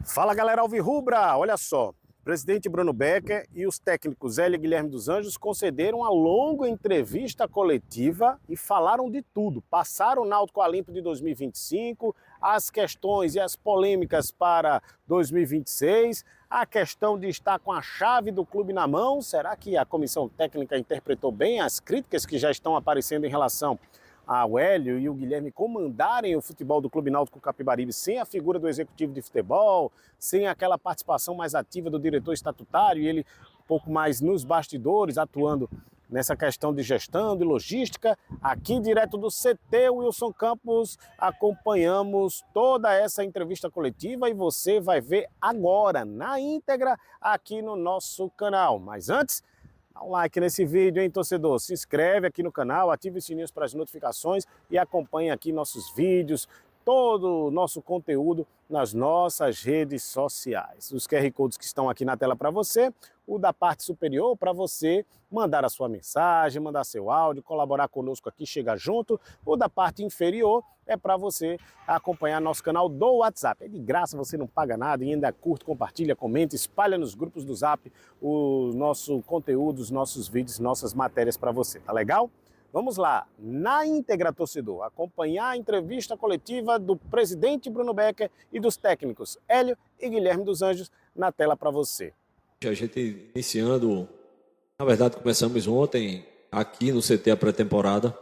Fala galera alvirrubra, olha só, o presidente Bruno Becker e os técnicos Hélio e Guilherme dos Anjos concederam uma longa entrevista coletiva e falaram de tudo. Passaram o Náutico a limpo de 2025, as questões e as polêmicas para 2026, a questão de estar com a chave do clube na mão. Será que a comissão técnica interpretou bem as críticas que já estão aparecendo em relação ao Hélio e o Guilherme comandarem o futebol do Clube Náutico Capibaribe sem a figura do executivo de futebol, sem aquela participação mais ativa do diretor estatutário e ele um pouco mais nos bastidores, atuando nessa questão de gestão, de logística? Aqui direto do CT Wilson Campos, acompanhamos toda essa entrevista coletiva e você vai ver agora, na íntegra, aqui no nosso canal. Mas antes, dá um like nesse vídeo, hein, torcedor? Se inscreve aqui no canal, ative os sininhos para as notificações e acompanhe aqui nossos vídeos, todo o nosso conteúdo nas nossas redes sociais. Os QR Codes que estão aqui na tela para você, o da parte superior para você mandar a sua mensagem, mandar seu áudio, colaborar conosco aqui, chega junto. O da parte inferior é para você acompanhar nosso canal do WhatsApp. É de graça, você não paga nada e ainda curte, compartilha, comenta, espalha nos grupos do Zap o nosso conteúdo, os nossos vídeos, nossas matérias para você, tá legal? Vamos lá, na íntegra, torcedor, acompanhar a entrevista coletiva do presidente Bruno Becker e dos técnicos Hélio e Guilherme dos Anjos na tela para você. A gente iniciando, na verdade começamos ontem aqui no CT a pré-temporada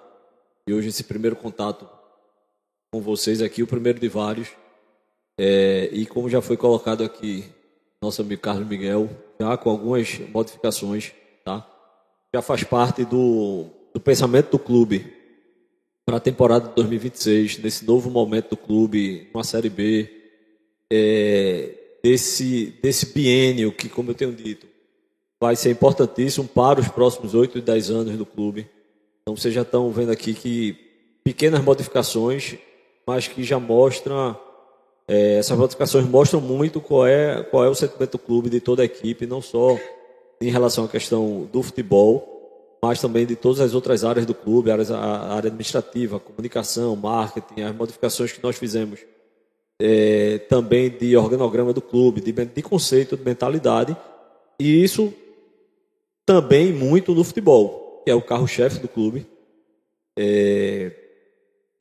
e hoje esse primeiro contato com vocês aqui, o primeiro de vários, e como já foi colocado aqui, nosso amigo Carlos Miguel, já com algumas modificações, tá? Já faz parte do pensamento do clube para a temporada de 2026, nesse novo momento do clube, uma Série B, desse biênio que, como eu tenho dito, vai ser importantíssimo para os próximos 8 e 10 anos do clube. Então vocês já estão vendo aqui que pequenas modificações, mas que já mostram, essas modificações mostram muito qual é o sentimento do clube, de toda a equipe, não só em relação à questão do futebol, mas também de todas as outras áreas do clube, a área administrativa, comunicação, marketing, as modificações que nós fizemos, também de organograma do clube, de conceito, de mentalidade, e isso também muito no futebol, que é o carro-chefe do clube,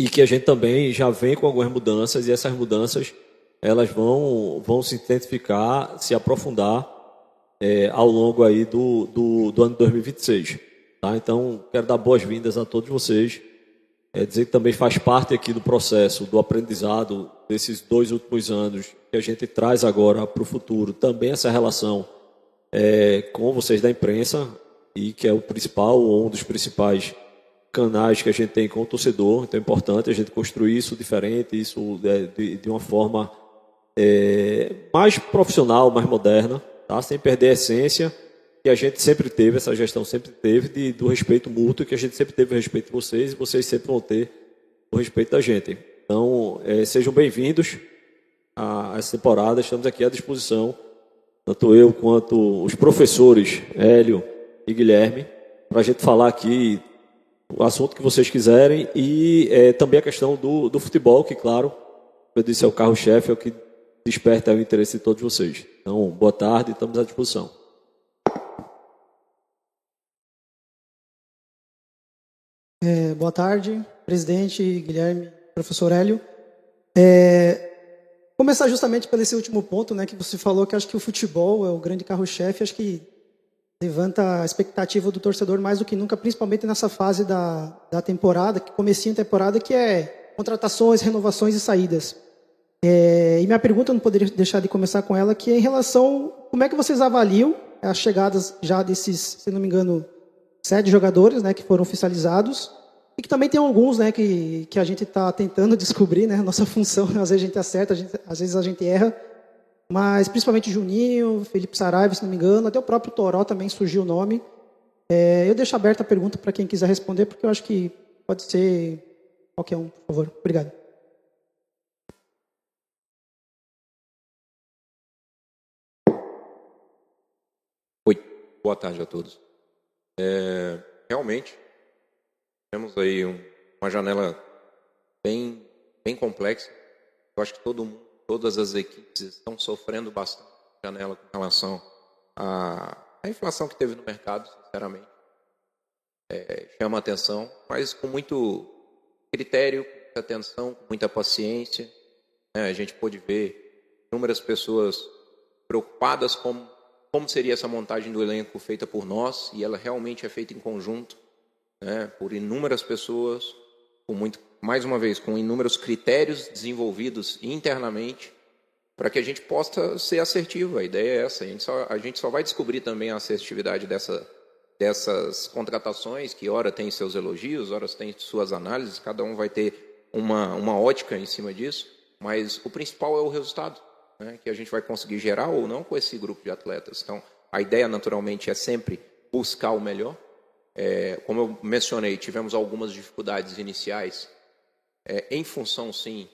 e que a gente também já vem com algumas mudanças, e essas mudanças elas vão se intensificar, se aprofundar ao longo aí do ano 2026. Tá? Então, quero dar boas-vindas a todos vocês, dizer que também faz parte aqui do processo, do aprendizado desses 2 últimos anos, que a gente traz agora para o futuro, também essa relação com vocês da imprensa, e que é o principal, ou um dos principais canais que a gente tem com o torcedor. Então é importante a gente construir isso diferente, isso de uma forma mais profissional, mais moderna, tá? Sem perder a essência que a gente sempre teve, essa gestão sempre teve, do respeito mútuo, que a gente sempre teve o respeito de vocês, e vocês sempre vão ter o respeito da gente. Então, sejam bem-vindos a essa temporada, estamos aqui à disposição, tanto eu quanto os professores Hélio e Guilherme, para a gente falar aqui o assunto que vocês quiserem, e também a questão do futebol, que, claro, eu disse, é o carro-chefe, é o que desperta o interesse de todos vocês. Então, boa tarde, estamos à disposição. Boa tarde, presidente Guilherme, professor Hélio. Começar justamente pelo esse último ponto, né, que você falou, que acho que o futebol é o grande carro-chefe, acho que levanta a expectativa do torcedor mais do que nunca, principalmente nessa fase da temporada, que comecinho de temporada, que é contratações, renovações e saídas. E minha pergunta, eu não poderia deixar de começar com ela, que é em relação, como é que vocês avaliam as chegadas já desses, se não me engano, 7 jogadores, né, que foram oficializados, e que também tem alguns, né, que a gente está tentando descobrir, né, nossa função, às vezes a gente acerta, às vezes a gente erra, mas principalmente Juninho, Felipe Saraiva, se não me engano, até o próprio Toró também surgiu o nome. Eu deixo aberta a pergunta para quem quiser responder, porque eu acho que pode ser qualquer um, por favor. Obrigado. Oi, boa tarde a todos. Realmente, temos aí uma janela bem complexa. Eu acho que todo mundo todas as equipes estão sofrendo bastante na janela com relação à inflação que teve no mercado, sinceramente. Chama a atenção, mas com muito critério, com muita atenção, com muita paciência. A gente pôde ver inúmeras pessoas preocupadas como seria essa montagem do elenco feita por nós, e ela realmente é feita em conjunto, por inúmeras pessoas, mais uma vez, com inúmeros critérios desenvolvidos internamente, para que a gente possa ser assertivo. A ideia é essa. A gente só vai descobrir também a assertividade dessas contratações, que ora tem seus elogios, ora tem suas análises, cada um vai ter uma ótica em cima disso, mas o principal é o resultado, que a gente vai conseguir gerar ou não com esse grupo de atletas. Então, a ideia, naturalmente, é sempre buscar o melhor. Como eu mencionei, tivemos algumas dificuldades iniciais, em função, sim,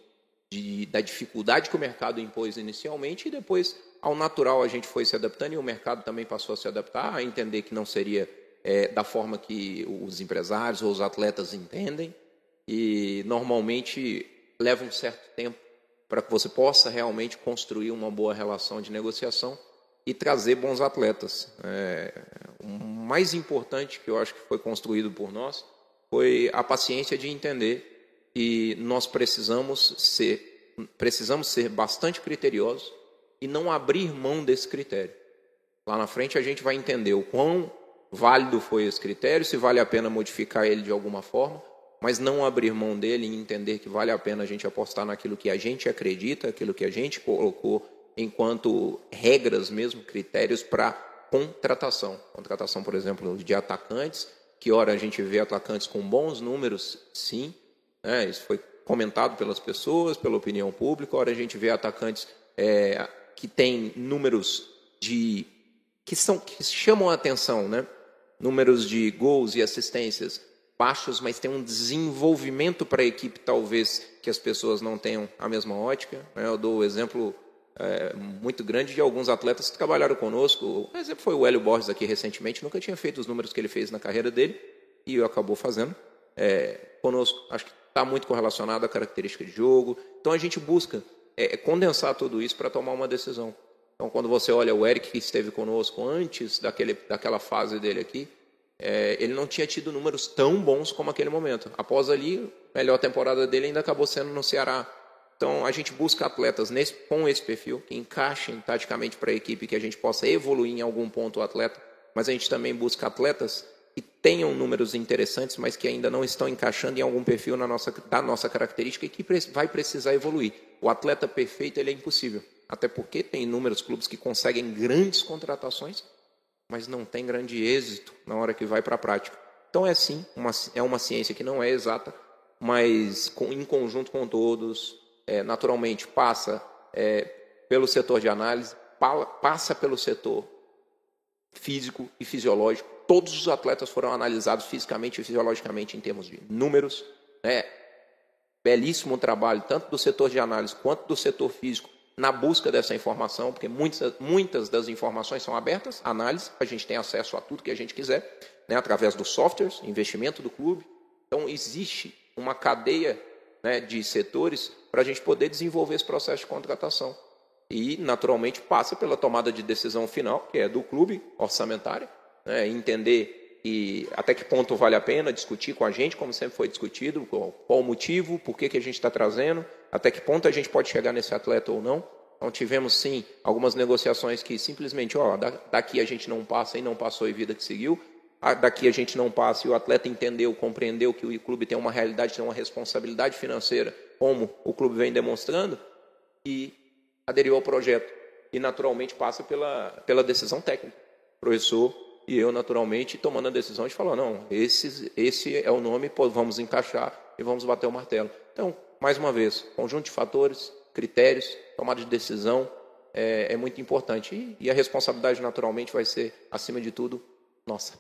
da dificuldade que o mercado impôs inicialmente, e depois, ao natural, a gente foi se adaptando, e o mercado também passou a se adaptar, a entender que não seria da forma que os empresários ou os atletas entendem, e normalmente leva um certo tempo para que você possa realmente construir uma boa relação de negociação e trazer bons atletas. O mais importante que eu acho que foi construído por nós foi a paciência de entender que nós precisamos ser bastante criteriosos e não abrir mão desse critério. Lá na frente a gente vai entender o quão válido foi esse critério, se vale a pena modificar ele de alguma forma, mas não abrir mão dele e entender que vale a pena a gente apostar naquilo que a gente acredita, aquilo que a gente colocou enquanto regras mesmo, critérios para contratação. Contratação, por exemplo, de atacantes, que ora a gente vê atacantes com bons números, sim, isso foi comentado pelas pessoas, pela opinião pública, ora a gente vê atacantes que têm números que chamam a atenção, números de gols e assistências baixos, mas tem um desenvolvimento para a equipe, talvez, que as pessoas não tenham a mesma ótica. Eu dou o exemplo muito grande de alguns atletas que trabalharam conosco. O exemplo foi o Hélio Borges aqui recentemente, nunca tinha feito os números que ele fez na carreira dele, e acabou fazendo conosco. Acho que está muito correlacionado à característica de jogo. Então a gente busca condensar tudo isso para tomar uma decisão. Então quando você olha o Eric, que esteve conosco antes daquela fase dele aqui, ele não tinha tido números tão bons como aquele momento. Após ali, a melhor temporada dele ainda acabou sendo no Ceará. Então, a gente busca atletas com esse perfil, que encaixem taticamente para a equipe, que a gente possa evoluir em algum ponto o atleta, mas a gente também busca atletas que tenham números interessantes, mas que ainda não estão encaixando em algum perfil da nossa característica e que vai precisar evoluir. O atleta perfeito ele é impossível, até porque tem inúmeros clubes que conseguem grandes contratações, mas não tem grande êxito na hora que vai para a prática. Então é uma ciência que não é exata, mas em conjunto com todos, naturalmente passa pelo setor de análise, passa pelo setor físico e fisiológico. Todos os atletas foram analisados fisicamente e fisiologicamente em termos de números. Belíssimo trabalho, tanto do setor de análise quanto do setor físico, na busca dessa informação, porque muitas das informações são abertas, análise, a gente tem acesso a tudo que a gente quiser, através dos softwares, investimento do clube. Então, existe uma cadeia de setores para a gente poder desenvolver esse processo de contratação. E, naturalmente, passa pela tomada de decisão final, que é do clube, orçamentária, entender até que ponto vale a pena discutir com a gente, como sempre foi discutido, qual o motivo, por que a gente está trazendo, até que ponto a gente pode chegar nesse atleta ou não. Então tivemos sim algumas negociações que simplesmente daqui a gente não passa e não passou e vida que seguiu, daqui a gente não passa e o atleta entendeu, compreendeu que o clube tem uma realidade, tem uma responsabilidade financeira, como o clube vem demonstrando, e aderiu ao projeto. E naturalmente passa pela decisão técnica. O professor e eu, naturalmente, tomando a decisão de falar, não, esse é o nome, vamos encaixar e vamos bater o martelo. Então, mais uma vez, conjunto de fatores, critérios, tomada de decisão é muito importante. E a responsabilidade, naturalmente, vai ser, acima de tudo, nossa.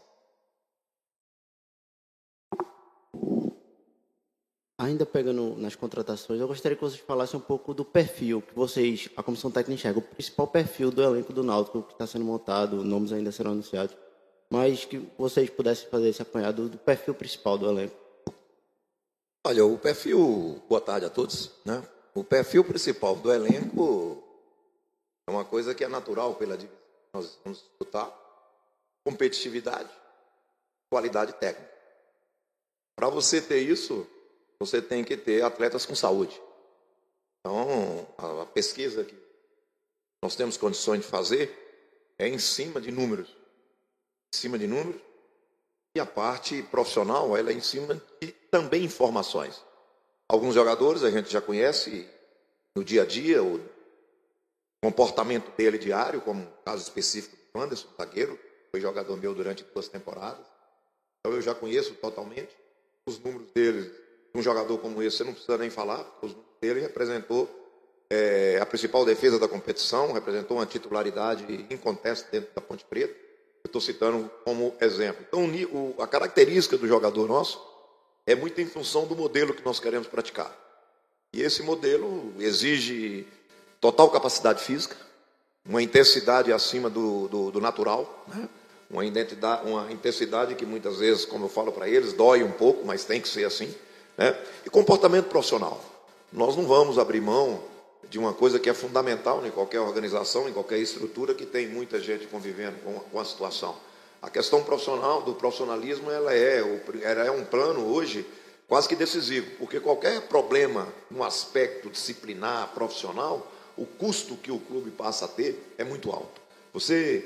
Ainda pegando nas contratações, eu gostaria que vocês falassem um pouco do perfil que a comissão técnica enxerga, o principal perfil do elenco do Náutico que está sendo montado, nomes ainda serão anunciados, mas que vocês pudessem fazer esse apanhado do perfil principal do elenco. Olha, o perfil, boa tarde a todos, O perfil principal do elenco é uma coisa que é natural pela divisão que nós vamos disputar: competitividade, qualidade técnica. Para você ter isso, você tem que ter atletas com saúde. Então, a pesquisa que nós temos condições de fazer é em cima de números. Em cima de números. E a parte profissional, ela é em cima de também informações. Alguns jogadores a gente já conhece no dia a dia, o comportamento dele diário, como o caso específico do Anderson, zagueiro, foi jogador meu durante 2 temporadas. Então eu já conheço totalmente os números dele. Um jogador como esse, você não precisa nem falar, porque os números dele representou a principal defesa da competição, representou uma titularidade inconteste dentro da Ponte Preta. Eu estou citando como exemplo. Então, a característica do jogador nosso é muito em função do modelo que nós queremos praticar. E esse modelo exige total capacidade física, uma intensidade acima do natural, né? Uma intensidade que muitas vezes, como eu falo para eles, dói um pouco, mas tem que ser assim, né? E comportamento profissional. Nós não vamos abrir mão de uma coisa que é fundamental em qualquer organização, em qualquer estrutura que tem muita gente convivendo com a situação. A questão profissional, do profissionalismo, ela é um plano hoje quase que decisivo, porque qualquer problema no aspecto disciplinar, profissional, o custo que o clube passa a ter é muito alto. Você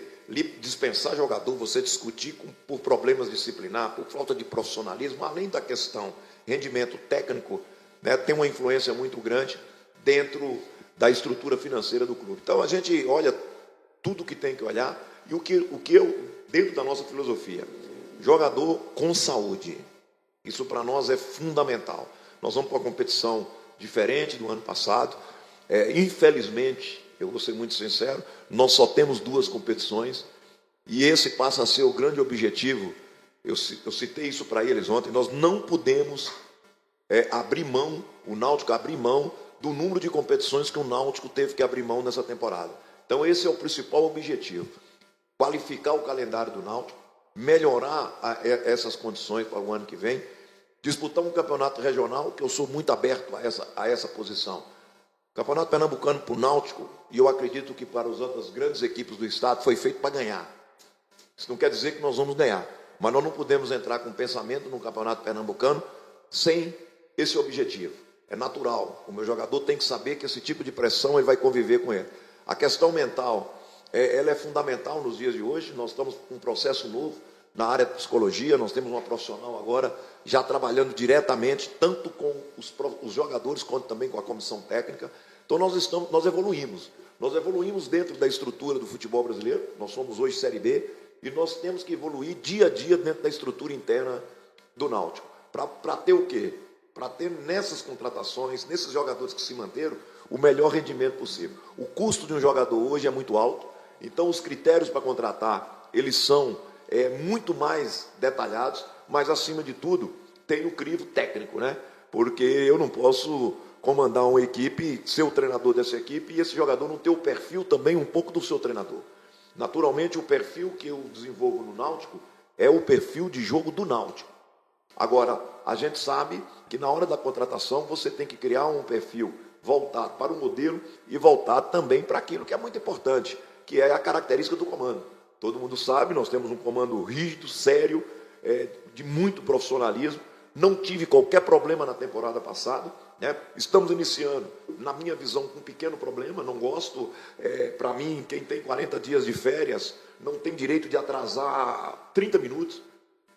dispensar jogador, você discutir por problemas disciplinares, por falta de profissionalismo, além da questão rendimento técnico, né, tem uma influência muito grande dentro da estrutura financeira do clube. Então a gente olha tudo que tem que olhar e o que dentro da nossa filosofia, jogador com saúde. Isso para nós é fundamental. Nós vamos para uma competição diferente do ano passado. Infelizmente, eu vou ser muito sincero, nós só temos 2 competições e esse passa a ser o grande objetivo. Eu citei isso para eles ontem. Nós não podemos abrir mão, o Náutico abrir mão do número de competições que o Náutico teve que abrir mão nessa temporada. Então esse é o principal objetivo: qualificar o calendário do Náutico, melhorar essas condições para o ano que vem, disputar um campeonato regional, que eu sou muito aberto a essa posição. O campeonato pernambucano para o Náutico, e eu acredito que para as outras grandes equipes do estado, foi feito para ganhar. Isso não quer dizer que nós vamos ganhar, mas nós não podemos entrar com pensamento no campeonato pernambucano sem esse objetivo. É natural, o meu jogador tem que saber que esse tipo de pressão ele vai conviver com ele. A questão mental, ela é fundamental nos dias de hoje. Nós estamos com um processo novo na área de psicologia, nós temos uma profissional agora já trabalhando diretamente, tanto com os jogadores, quanto também com a comissão técnica. Então nós evoluímos dentro da estrutura do futebol brasileiro. Nós somos hoje Série B e nós temos que evoluir dia a dia dentro da estrutura interna do Náutico. Para ter o quê? Para ter nessas contratações, nesses jogadores que se manteram, o melhor rendimento possível. O custo de um jogador hoje é muito alto, então os critérios para contratar, eles são muito mais detalhados, mas acima de tudo, tem o crivo técnico, né? Porque eu não posso comandar uma equipe, ser o treinador dessa equipe, e esse jogador não ter o perfil também um pouco do seu treinador. Naturalmente, o perfil que eu desenvolvo no Náutico é o perfil de jogo do Náutico. Agora, a gente sabe que na hora da contratação você tem que criar um perfil voltado para o modelo e voltado também para aquilo que é muito importante, que é a característica do comando. Todo mundo sabe, nós temos um comando rígido, sério, de muito profissionalismo. Não tive qualquer problema na temporada passada, né? Estamos iniciando, na minha visão, com um pequeno problema. Não gosto, para mim, quem tem 40 dias de férias não tem direito de atrasar 30 minutos.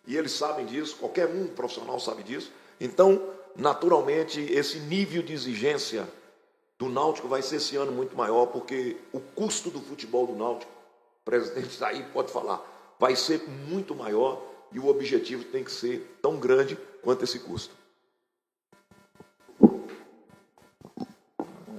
E eles sabem disso, qualquer profissional sabe disso. Então, naturalmente, esse nível de exigência do Náutico vai ser esse ano muito maior, porque o custo do futebol do Náutico, o presidente daí pode falar, vai ser muito maior e o objetivo tem que ser tão grande quanto esse custo.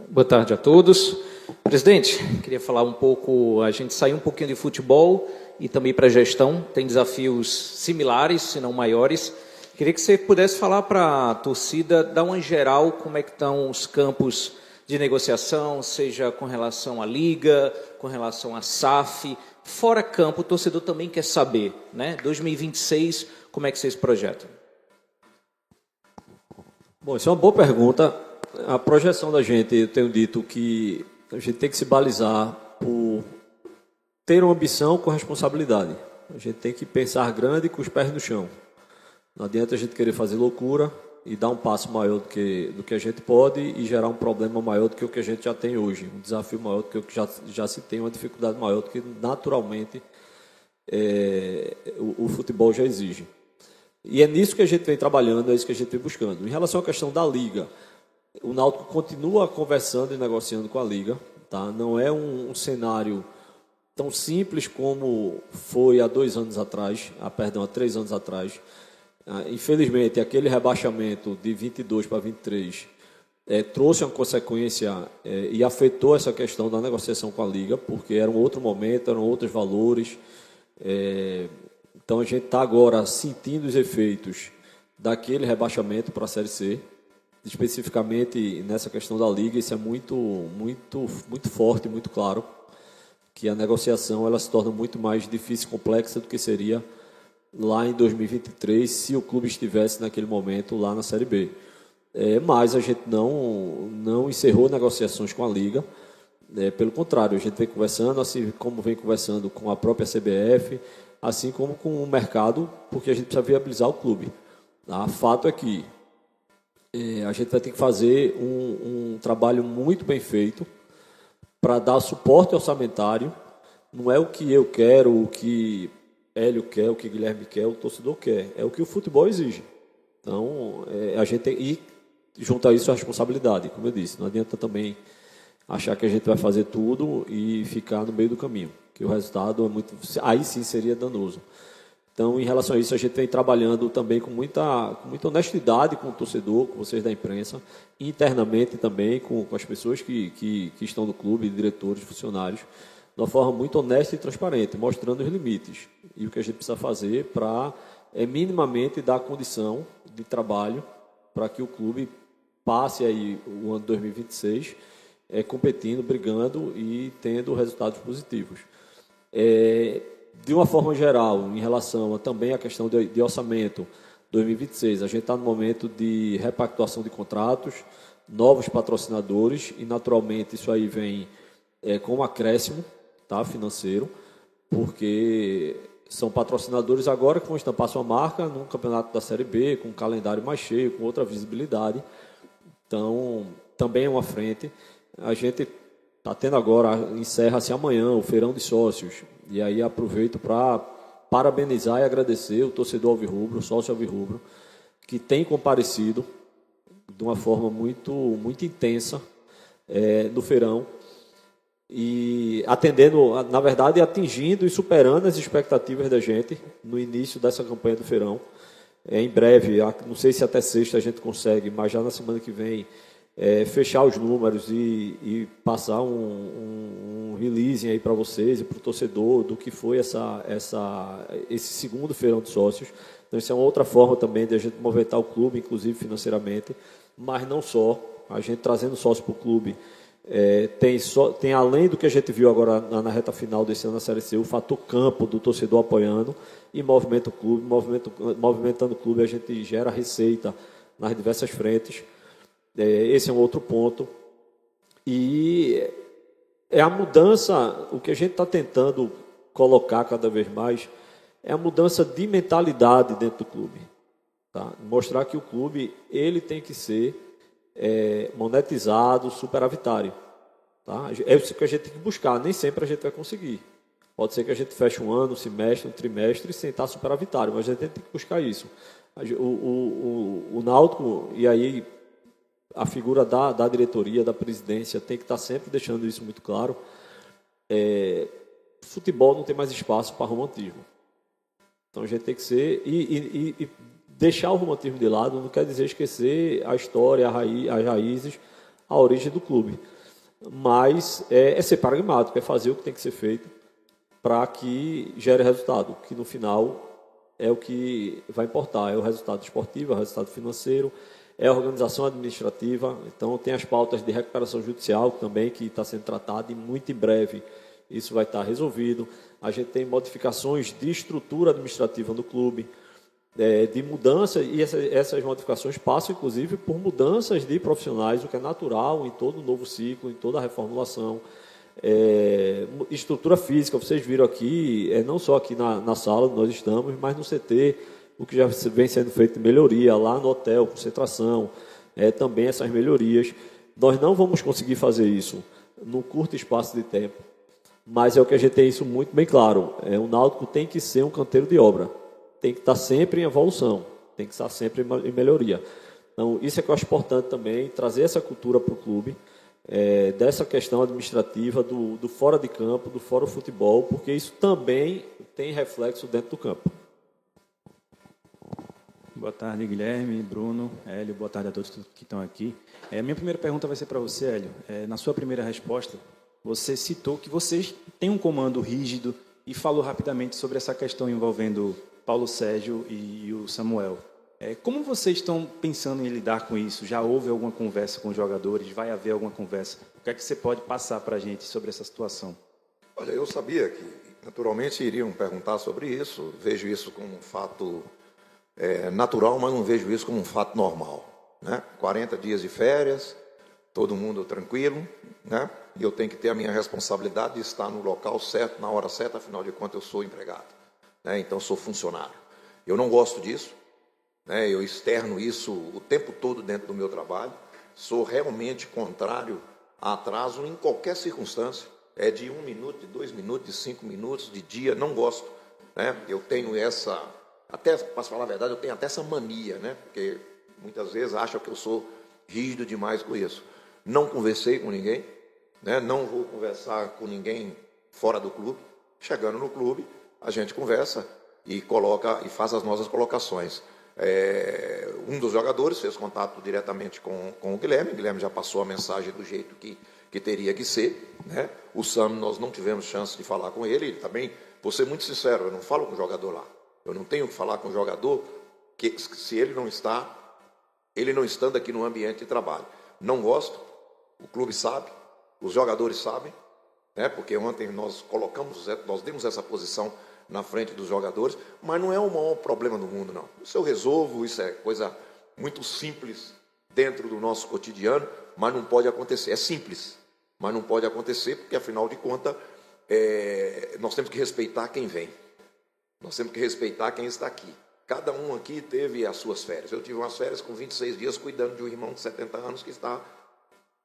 Boa tarde a todos. Presidente, queria falar um pouco, a gente saiu um pouquinho de futebol e também para a gestão, tem desafios similares, se não maiores. Queria que você pudesse falar para a torcida, dar uma geral, como é que estão os campos de negociação, seja com relação à Liga, com relação à SAF. Fora campo, o torcedor também quer saber, né? 2026, como é que vocês projetam? Bom, isso é uma boa pergunta. a projeção da gente, eu tenho dito que a gente tem que se balizar por ter uma ambição com responsabilidade. A gente tem que pensar grande com os pés no chão. Não adianta a gente querer fazer loucura e dar um passo maior do que a gente pode e gerar um problema maior do que o que a gente já tem hoje, um desafio maior do que o que já se tem, uma dificuldade maior do que naturalmente o futebol já exige. E é nisso que a gente vem trabalhando, é isso que a gente vem buscando. Em relação à questão da Liga, o Náutico continua conversando e negociando com a Liga. Tá? Não é um cenário tão simples como foi há 3 anos atrás. Infelizmente, aquele rebaixamento de 22 para 23 trouxe uma consequência e afetou essa questão da negociação com a Liga, porque era um outro momento, eram outros valores. Então, a gente está agora sentindo os efeitos daquele rebaixamento para a Série C. Especificamente nessa questão da Liga, isso é muito, muito, muito forte, muito claro, que a negociação ela se torna muito mais difícil e complexa do que seria lá em 2023, se o clube estivesse naquele momento lá na Série B. Mas a gente não encerrou negociações com a Liga, pelo contrário, a gente vem conversando, assim como vem conversando com a própria CBF, assim como com o mercado, porque a gente precisa viabilizar o clube. O fato é que a gente vai ter que fazer um trabalho muito bem feito para dar suporte orçamentário. Não é o que eu quero, o que Hélio quer, o que Guilherme quer, o torcedor quer. É o que o futebol exige. Então, a gente tem que juntar isso à responsabilidade, como eu disse. Não adianta também achar que a gente vai fazer tudo e ficar no meio do caminho, que o resultado aí sim seria danoso. Então, em relação a isso, a gente vem trabalhando também com muita honestidade com o torcedor, com vocês da imprensa, internamente também com as pessoas que estão no clube, diretores, funcionários, de uma forma muito honesta e transparente, mostrando os limites e o que a gente precisa fazer para minimamente dar condição de trabalho para que o clube passe aí o ano 2026 competindo, brigando e tendo resultados positivos. De uma forma geral, em relação também à questão de orçamento 2026, a gente está no momento de repactuação de contratos, novos patrocinadores e, naturalmente, isso aí vem com um acréscimo financeiro, porque são patrocinadores agora que vão estampar sua marca num campeonato da Série B, com um calendário mais cheio, com outra visibilidade. Então, também é uma frente. A gente está tendo agora, encerra-se amanhã o Feirão de Sócios, e aí aproveito para parabenizar e agradecer o torcedor alvirrubro, o sócio alvirrubro, que tem comparecido de uma forma muito, muito intensa no feirão, e atendendo, na verdade, atingindo e superando as expectativas da gente no início dessa campanha do feirão. Em breve, não sei se até sexta a gente consegue, mas já na semana que vem, fechar os números e passar um release aí para vocês e para o torcedor do que foi esse segundo feirão de sócios. Então, isso é uma outra forma também de a gente movimentar o clube, inclusive financeiramente, mas não só. A gente trazendo sócio para o clube, tem além do que a gente viu agora na reta final desse ano na Série C, o fator campo do torcedor apoiando e movimenta o clube, movimentando o clube, a gente gera receita nas diversas frentes. Esse é um outro ponto. E é a mudança, o que a gente está tentando colocar cada vez mais, é a mudança de mentalidade dentro do clube. Tá? Mostrar que o clube ele tem que ser monetizado, superavitário. Tá? É isso que a gente tem que buscar, nem sempre a gente vai conseguir. Pode ser que a gente feche um ano, um semestre, um trimestre sem estar superavitário, mas a gente tem que buscar isso. O Náutico, e aí a figura da diretoria, da presidência, tem que estar sempre deixando isso muito claro. Futebol não tem mais espaço para romantismo. Então a gente tem que ser... E deixar o romantismo de lado não quer dizer esquecer a história, as raízes, a origem do clube. Mas é ser pragmático, é fazer o que tem que ser feito para que gere resultado, que no final é o que vai importar, é o resultado esportivo, é o resultado financeiro, é a organização administrativa. Então tem as pautas de recuperação judicial também, que está sendo tratada e muito em breve isso vai estar resolvido. A gente tem modificações de estrutura administrativa no clube. de mudança, e essas modificações passam, inclusive, por mudanças de profissionais, o que é natural em todo novo ciclo, em toda a reformulação. Estrutura física, vocês viram aqui, não só aqui na sala onde nós estamos, mas no CT, o que já vem sendo feito de melhoria, lá no hotel, concentração, também essas melhorias. Nós não vamos conseguir fazer isso num curto espaço de tempo, mas é o que a gente tem isso muito bem claro. O Náutico tem que ser um canteiro de obra, tem que estar sempre em evolução, tem que estar sempre em melhoria. Então, isso é que eu acho importante também, trazer essa cultura para o clube, dessa questão administrativa, do fora de campo, do fora do futebol, porque isso também tem reflexo dentro do campo. Boa tarde, Guilherme, Bruno, Hélio, boa tarde a todos que estão aqui. Minha primeira pergunta vai ser para você, Hélio. Na sua primeira resposta, você citou que vocês têm um comando rígido e falou rapidamente sobre essa questão envolvendo Paulo Sérgio e o Samuel. Como vocês estão pensando em lidar com isso? Já houve alguma conversa com os jogadores? Vai haver alguma conversa? O que é que você pode passar para a gente sobre essa situação? Olha, eu sabia que naturalmente iriam perguntar sobre isso. Vejo isso como um fato natural, mas não vejo isso como um fato normal, né? 40 dias de férias, todo mundo tranquilo, né? E eu tenho que ter a minha responsabilidade de estar no local certo, na hora certa, afinal de contas eu sou empregado, né? Então sou funcionário. Eu não gosto disso, né? Eu externo isso o tempo todo dentro do meu trabalho. Sou realmente contrário a atraso em qualquer circunstância. De 1 minuto, de 2 minutos, de 5 minutos, de dia, não gosto, né? Eu tenho essa... Até, para falar a verdade, eu tenho até essa mania, né? Porque muitas vezes acham que eu sou rígido demais com isso. Não conversei com ninguém, né? Não vou conversar com ninguém fora do clube. Chegando no clube, a gente conversa e faz as nossas colocações. Um dos jogadores fez contato diretamente com o Guilherme. O Guilherme já passou a mensagem do jeito que teria que ser, né? O Sam, nós não tivemos chance de falar com ele. Ele também, vou ser muito sincero, eu não falo com o jogador lá. Eu não tenho que falar com o jogador que se ele não estando aqui no ambiente de trabalho. Não gosto, o clube sabe, os jogadores sabem, né? Porque ontem nós demos essa posição na frente dos jogadores, mas não é o maior problema do mundo, não. Isso eu resolvo, isso é coisa muito simples dentro do nosso cotidiano, mas não pode acontecer. É simples, mas não pode acontecer, porque afinal de contas, nós temos que respeitar quem vem. Nós temos que respeitar quem está aqui. Cada um aqui teve as suas férias. Eu tive umas férias com 26 dias cuidando de um irmão de 70 anos que está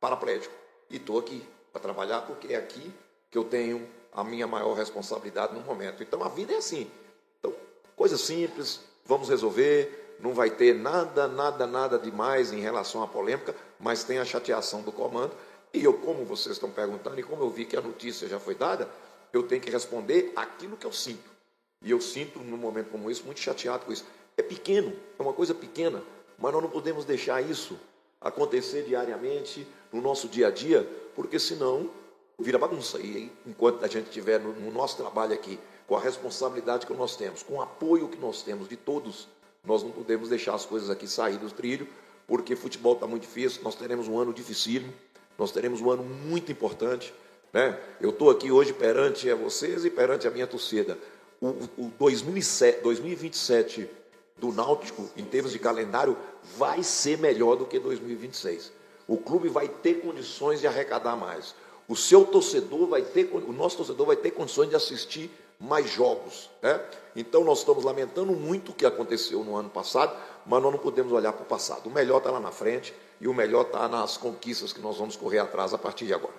paraplégico. E estou aqui para trabalhar porque é aqui que eu tenho a minha maior responsabilidade no momento. Então, a vida é assim. Então, coisa simples, vamos resolver. Não vai ter nada demais em relação à polêmica, mas tem a chateação do comando. E eu, como vocês estão perguntando, e como eu vi que a notícia já foi dada, eu tenho que responder aquilo que eu sinto. E eu sinto, num momento como esse, muito chateado com isso. É pequeno, é uma coisa pequena, mas nós não podemos deixar isso acontecer diariamente, no nosso dia a dia, porque senão vira bagunça. E enquanto a gente estiver no nosso trabalho aqui, com a responsabilidade que nós temos, com o apoio que nós temos de todos, nós não podemos deixar as coisas aqui sair do trilho, porque futebol está muito difícil, nós teremos um ano dificílimo, nós teremos um ano muito importante, né? Eu estou aqui hoje perante a vocês e perante a minha torcida. O 2027 do Náutico, em termos de calendário, vai ser melhor do que 2026. O clube vai ter condições de arrecadar mais. O nosso torcedor vai ter condições de assistir mais jogos, né? Então nós estamos lamentando muito o que aconteceu no ano passado, mas nós não podemos olhar para o passado. O melhor está lá na frente e o melhor está nas conquistas que nós vamos correr atrás a partir de agora.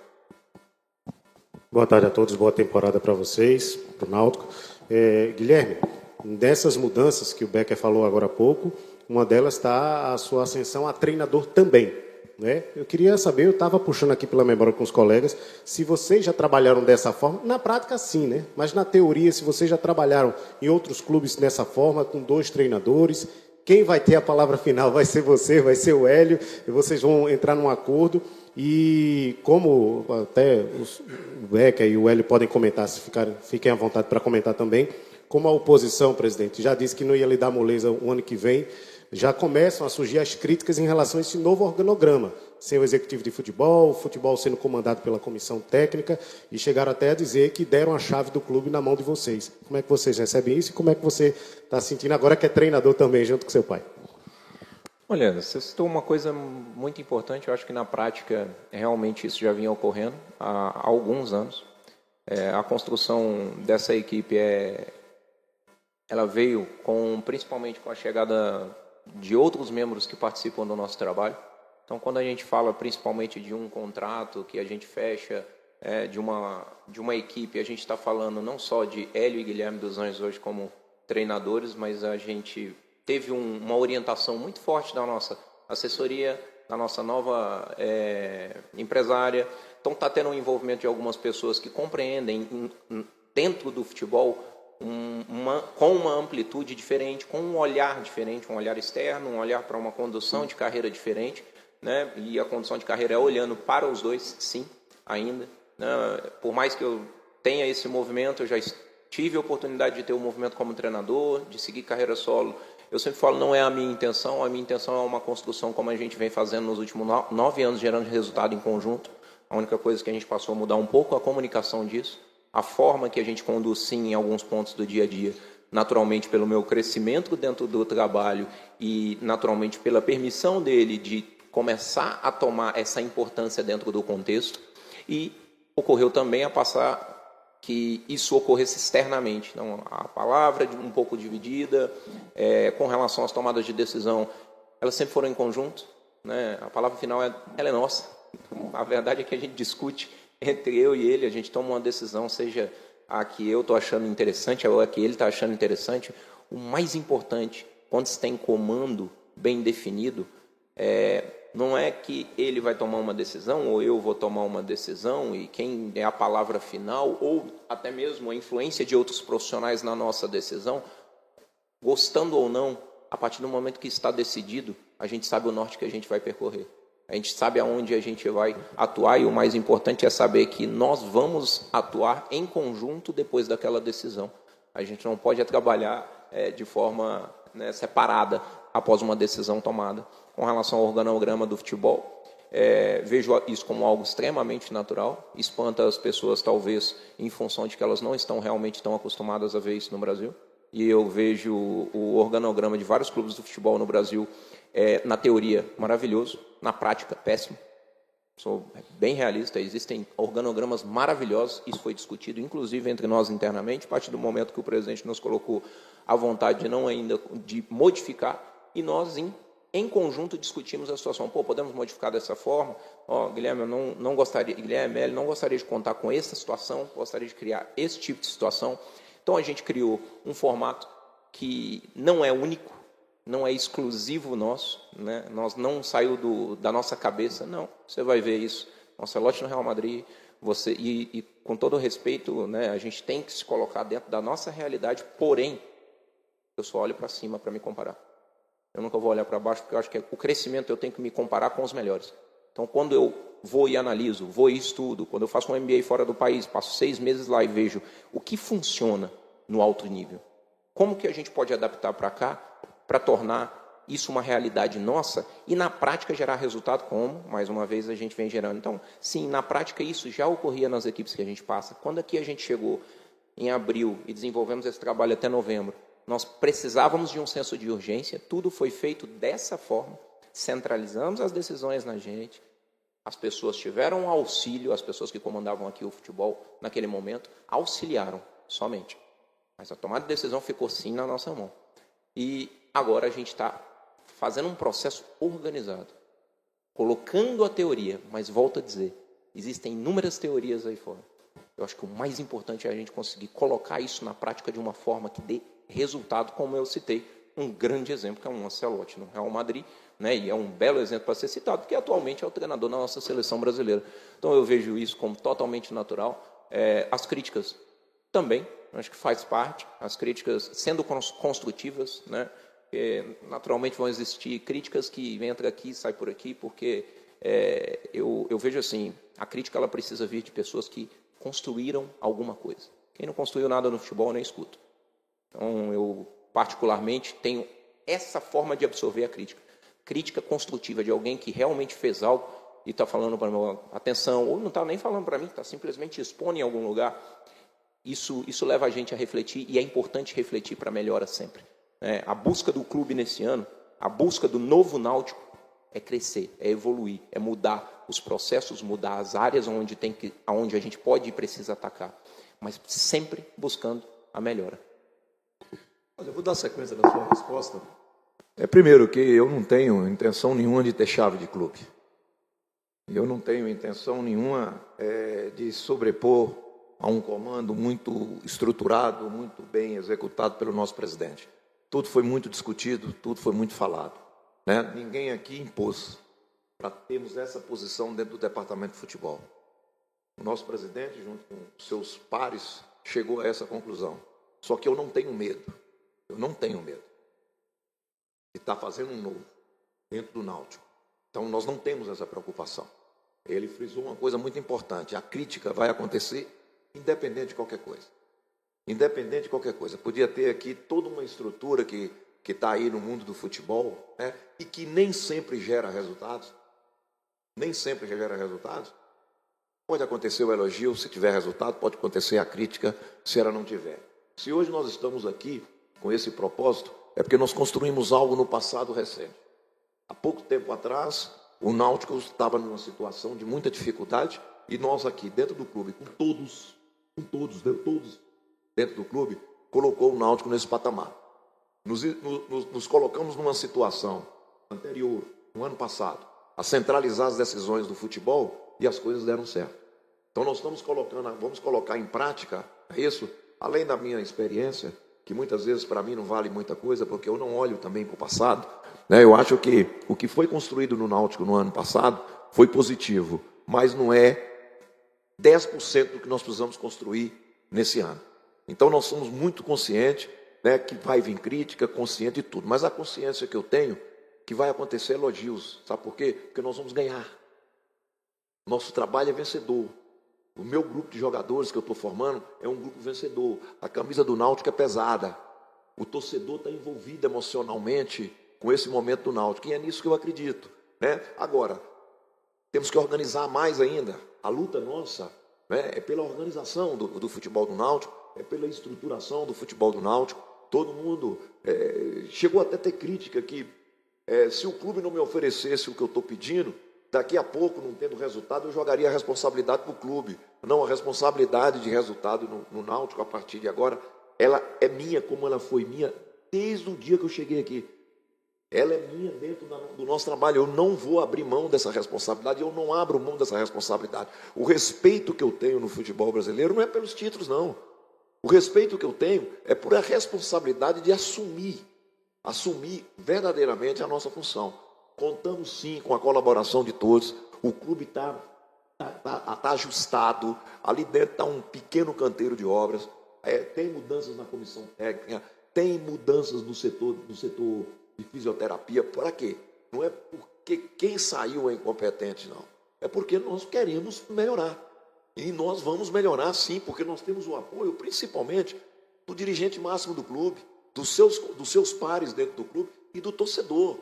Boa tarde a todos, boa temporada para vocês, para o Náutico. Guilherme, dessas mudanças que o Becker falou agora há pouco, uma delas está a sua ascensão a treinador também, né? Eu queria saber, eu estava puxando aqui pela memória com os colegas, se vocês já trabalharam dessa forma, na prática sim, né? Mas na teoria, se vocês já trabalharam em outros clubes dessa forma, com 2 treinadores, quem vai ter a palavra final vai ser você, vai ser o Hélio, e vocês vão entrar num acordo. E como até o Becker e o Hélio podem comentar, se fiquem à vontade para comentar também, como a oposição, presidente, já disse que não ia lhe dar moleza o ano que vem, já começam a surgir as críticas em relação a esse novo organograma, sem o executivo de futebol, o futebol sendo comandado pela comissão técnica, e chegaram até a dizer que deram a chave do clube na mão de vocês. Como é que vocês recebem isso e como é que você está sentindo agora que é treinador também, junto com seu pai? Olha, você citou uma coisa muito importante, eu acho que na prática realmente isso já vinha ocorrendo há alguns anos. A construção dessa equipe ela veio principalmente com a chegada de outros membros que participam do nosso trabalho. Então, quando a gente fala principalmente de um contrato que a gente fecha, de uma equipe, a gente está falando não só de Hélio e Guilherme dos Anjos hoje como treinadores, mas a gente teve uma orientação muito forte da nossa assessoria, da nossa nova empresária. Então, está tendo um envolvimento de algumas pessoas que compreendem dentro do futebol com uma amplitude diferente, com um olhar diferente, um olhar externo, um olhar para uma condução de carreira diferente, né? E a condução de carreira é olhando para os dois, sim, ainda. Né? Por mais que eu tenha esse movimento, eu já tive a oportunidade de ter um movimento como treinador, de seguir carreira solo. Eu sempre falo, não é a minha intenção é uma construção como a gente vem fazendo nos últimos 9 anos, gerando resultado em conjunto. A única coisa que a gente passou a mudar um pouco é a comunicação disso, a forma que a gente conduz, sim, em alguns pontos do dia a dia, naturalmente pelo meu crescimento dentro do trabalho e naturalmente pela permissão dele de começar a tomar essa importância dentro do contexto, e ocorreu também a passar que isso ocorresse externamente. Então, a palavra um pouco dividida, com relação às tomadas de decisão, elas sempre foram em conjunto, né? A palavra final ela é nossa. A verdade é que a gente discute entre eu e ele, a gente toma uma decisão, seja a que eu estou achando interessante ou a que ele está achando interessante. O mais importante, quando se tem comando bem definido, não é que ele vai tomar uma decisão ou eu vou tomar uma decisão e quem é a palavra final, ou até mesmo a influência de outros profissionais na nossa decisão, gostando ou não, a partir do momento que está decidido, a gente sabe o norte que a gente vai percorrer. A gente sabe aonde a gente vai atuar e o mais importante é saber que nós vamos atuar em conjunto depois daquela decisão. A gente não pode trabalhar de forma separada após uma decisão tomada. Com relação ao organograma do futebol, vejo isso como algo extremamente natural. Espanta as pessoas, talvez, em função de que elas não estão realmente tão acostumadas a ver isso no Brasil. E eu vejo o organograma de vários clubes do futebol no Brasil, na teoria, maravilhoso, na prática, péssimo. Sou bem realista, existem organogramas maravilhosos, isso foi discutido, inclusive, entre nós internamente, a partir do momento que o presidente nos colocou à vontade de modificar, e nós, em conjunto, discutimos a situação. Podemos modificar dessa forma? Guilherme, eu não gostaria, Guilherme, ele não gostaria de contar com essa situação, gostaria de criar esse tipo de situação. Então, a gente criou um formato que não é único, não é exclusivo nosso, né? Nós não saiu da nossa cabeça, não. Você vai ver isso. Ancelotti no Real Madrid, e com todo respeito, né, a gente tem que se colocar dentro da nossa realidade, porém, eu só olho para cima para me comparar. Eu nunca vou olhar para baixo, porque eu acho que o crescimento eu tenho que me comparar com os melhores. Então, quando eu vou e analiso, vou e estudo, quando eu faço um MBA fora do país, passo 6 meses lá e vejo o que funciona no alto nível, como que a gente pode adaptar para cá, para tornar isso uma realidade nossa e, na prática, gerar resultado como, mais uma vez, a gente vem gerando. Então, sim, na prática, isso já ocorria nas equipes que a gente passa. Quando aqui a gente chegou em abril e desenvolvemos esse trabalho até novembro, nós precisávamos de um senso de urgência, tudo foi feito dessa forma, centralizamos as decisões na gente, as pessoas tiveram auxílio, as pessoas que comandavam aqui o futebol naquele momento, auxiliaram somente. Mas a tomada de decisão ficou sim na nossa mão. E agora a gente está fazendo um processo organizado, colocando a teoria, mas volto a dizer, existem inúmeras teorias aí fora. Eu acho que o mais importante é a gente conseguir colocar isso na prática de uma forma que dê resultado, como eu citei, um grande exemplo, que é um Ancelotti no Real Madrid, né? E é um belo exemplo para ser citado, porque atualmente é o treinador da nossa seleção brasileira. Então eu vejo isso como totalmente natural. As críticas também, acho que faz parte, as críticas sendo construtivas, né? Naturalmente vão existir críticas que entram aqui e saem por aqui, porque eu vejo assim, a crítica ela precisa vir de pessoas que construíram alguma coisa. Quem não construiu nada no futebol, nem escuta. Então, eu particularmente tenho essa forma de absorver a crítica. Crítica construtiva de alguém que realmente fez algo e está falando para mim, atenção, ou não está nem falando para mim, está simplesmente expondo em algum lugar. Isso leva a gente a refletir, e é importante refletir para melhora sempre. A busca do clube nesse ano, a busca do novo Náutico é crescer, é evoluir, é mudar os processos, mudar as áreas onde a gente pode e precisa atacar, mas sempre buscando a melhora. Olha, eu vou dar sequência na sua resposta. Primeiro que eu não tenho intenção nenhuma de ter chave de clube. Eu não tenho intenção nenhuma de sobrepor a um comando muito estruturado, muito bem executado pelo nosso presidente. Tudo foi muito discutido, tudo foi muito falado. Ninguém aqui impôs para termos essa posição dentro do departamento de futebol. O nosso presidente, junto com seus pares, chegou a essa conclusão. Só que eu não tenho medo de estar fazendo um novo dentro do Náutico. Então nós não temos essa preocupação. Ele frisou uma coisa muito importante: a crítica vai acontecer independente de qualquer coisa. Independente de qualquer coisa. Podia ter aqui toda uma estrutura que está aí no mundo do futebol, e que nem sempre gera resultados. Nem sempre gera resultados. Pode acontecer o elogio se tiver resultado, pode acontecer a crítica se ela não tiver. Se hoje nós estamos aqui com esse propósito, é porque nós construímos algo no passado recente. Há pouco tempo atrás, o Náutico estava numa situação de muita dificuldade, e nós aqui dentro do clube, com todos dentro do clube, colocou o Náutico nesse patamar. Nos colocamos numa situação anterior, no ano passado, a centralizar as decisões do futebol, e as coisas deram certo. Então nós vamos colocar em prática isso, além da minha experiência, que muitas vezes para mim não vale muita coisa, porque eu não olho também para o passado. Eu acho que o que foi construído no Náutico no ano passado foi positivo, mas não é 10% do que nós precisamos construir nesse ano. Então nós somos muito conscientes, que vai vir crítica, consciente de tudo, mas a consciência que eu tenho que vai acontecer elogios. Sabe por quê? Porque nós vamos ganhar. Nosso trabalho é vencedor. O meu grupo de jogadores que eu estou formando é um grupo vencedor. A camisa do Náutico é pesada. O torcedor está envolvido emocionalmente com esse momento do Náutico, e é nisso que eu acredito. Agora, temos que organizar mais ainda. A luta nossa é pela organização do futebol do Náutico, é pela estruturação do futebol do Náutico. Todo mundo chegou até a ter crítica que se o clube não me oferecesse o que eu estou pedindo, daqui a pouco, não tendo resultado, eu jogaria a responsabilidade para o clube. Não, a responsabilidade de resultado no Náutico, a partir de agora, ela é minha, como ela foi minha desde o dia que eu cheguei aqui. Ela é minha dentro do nosso trabalho. Eu não vou abrir mão dessa responsabilidade, eu não abro mão dessa responsabilidade. O respeito que eu tenho no futebol brasileiro não é pelos títulos, não. O respeito que eu tenho é por a responsabilidade de assumir verdadeiramente a nossa função. Contamos sim com a colaboração de todos. O clube está ajustado. Ali dentro está um pequeno canteiro de obras. Tem mudanças na comissão técnica, tem mudanças no setor de fisioterapia. Para quê? Não é porque quem saiu é incompetente, não. É porque nós queremos melhorar. E nós vamos melhorar sim, porque nós temos o apoio, principalmente, do dirigente máximo do clube, dos seus pares dentro do clube e do torcedor.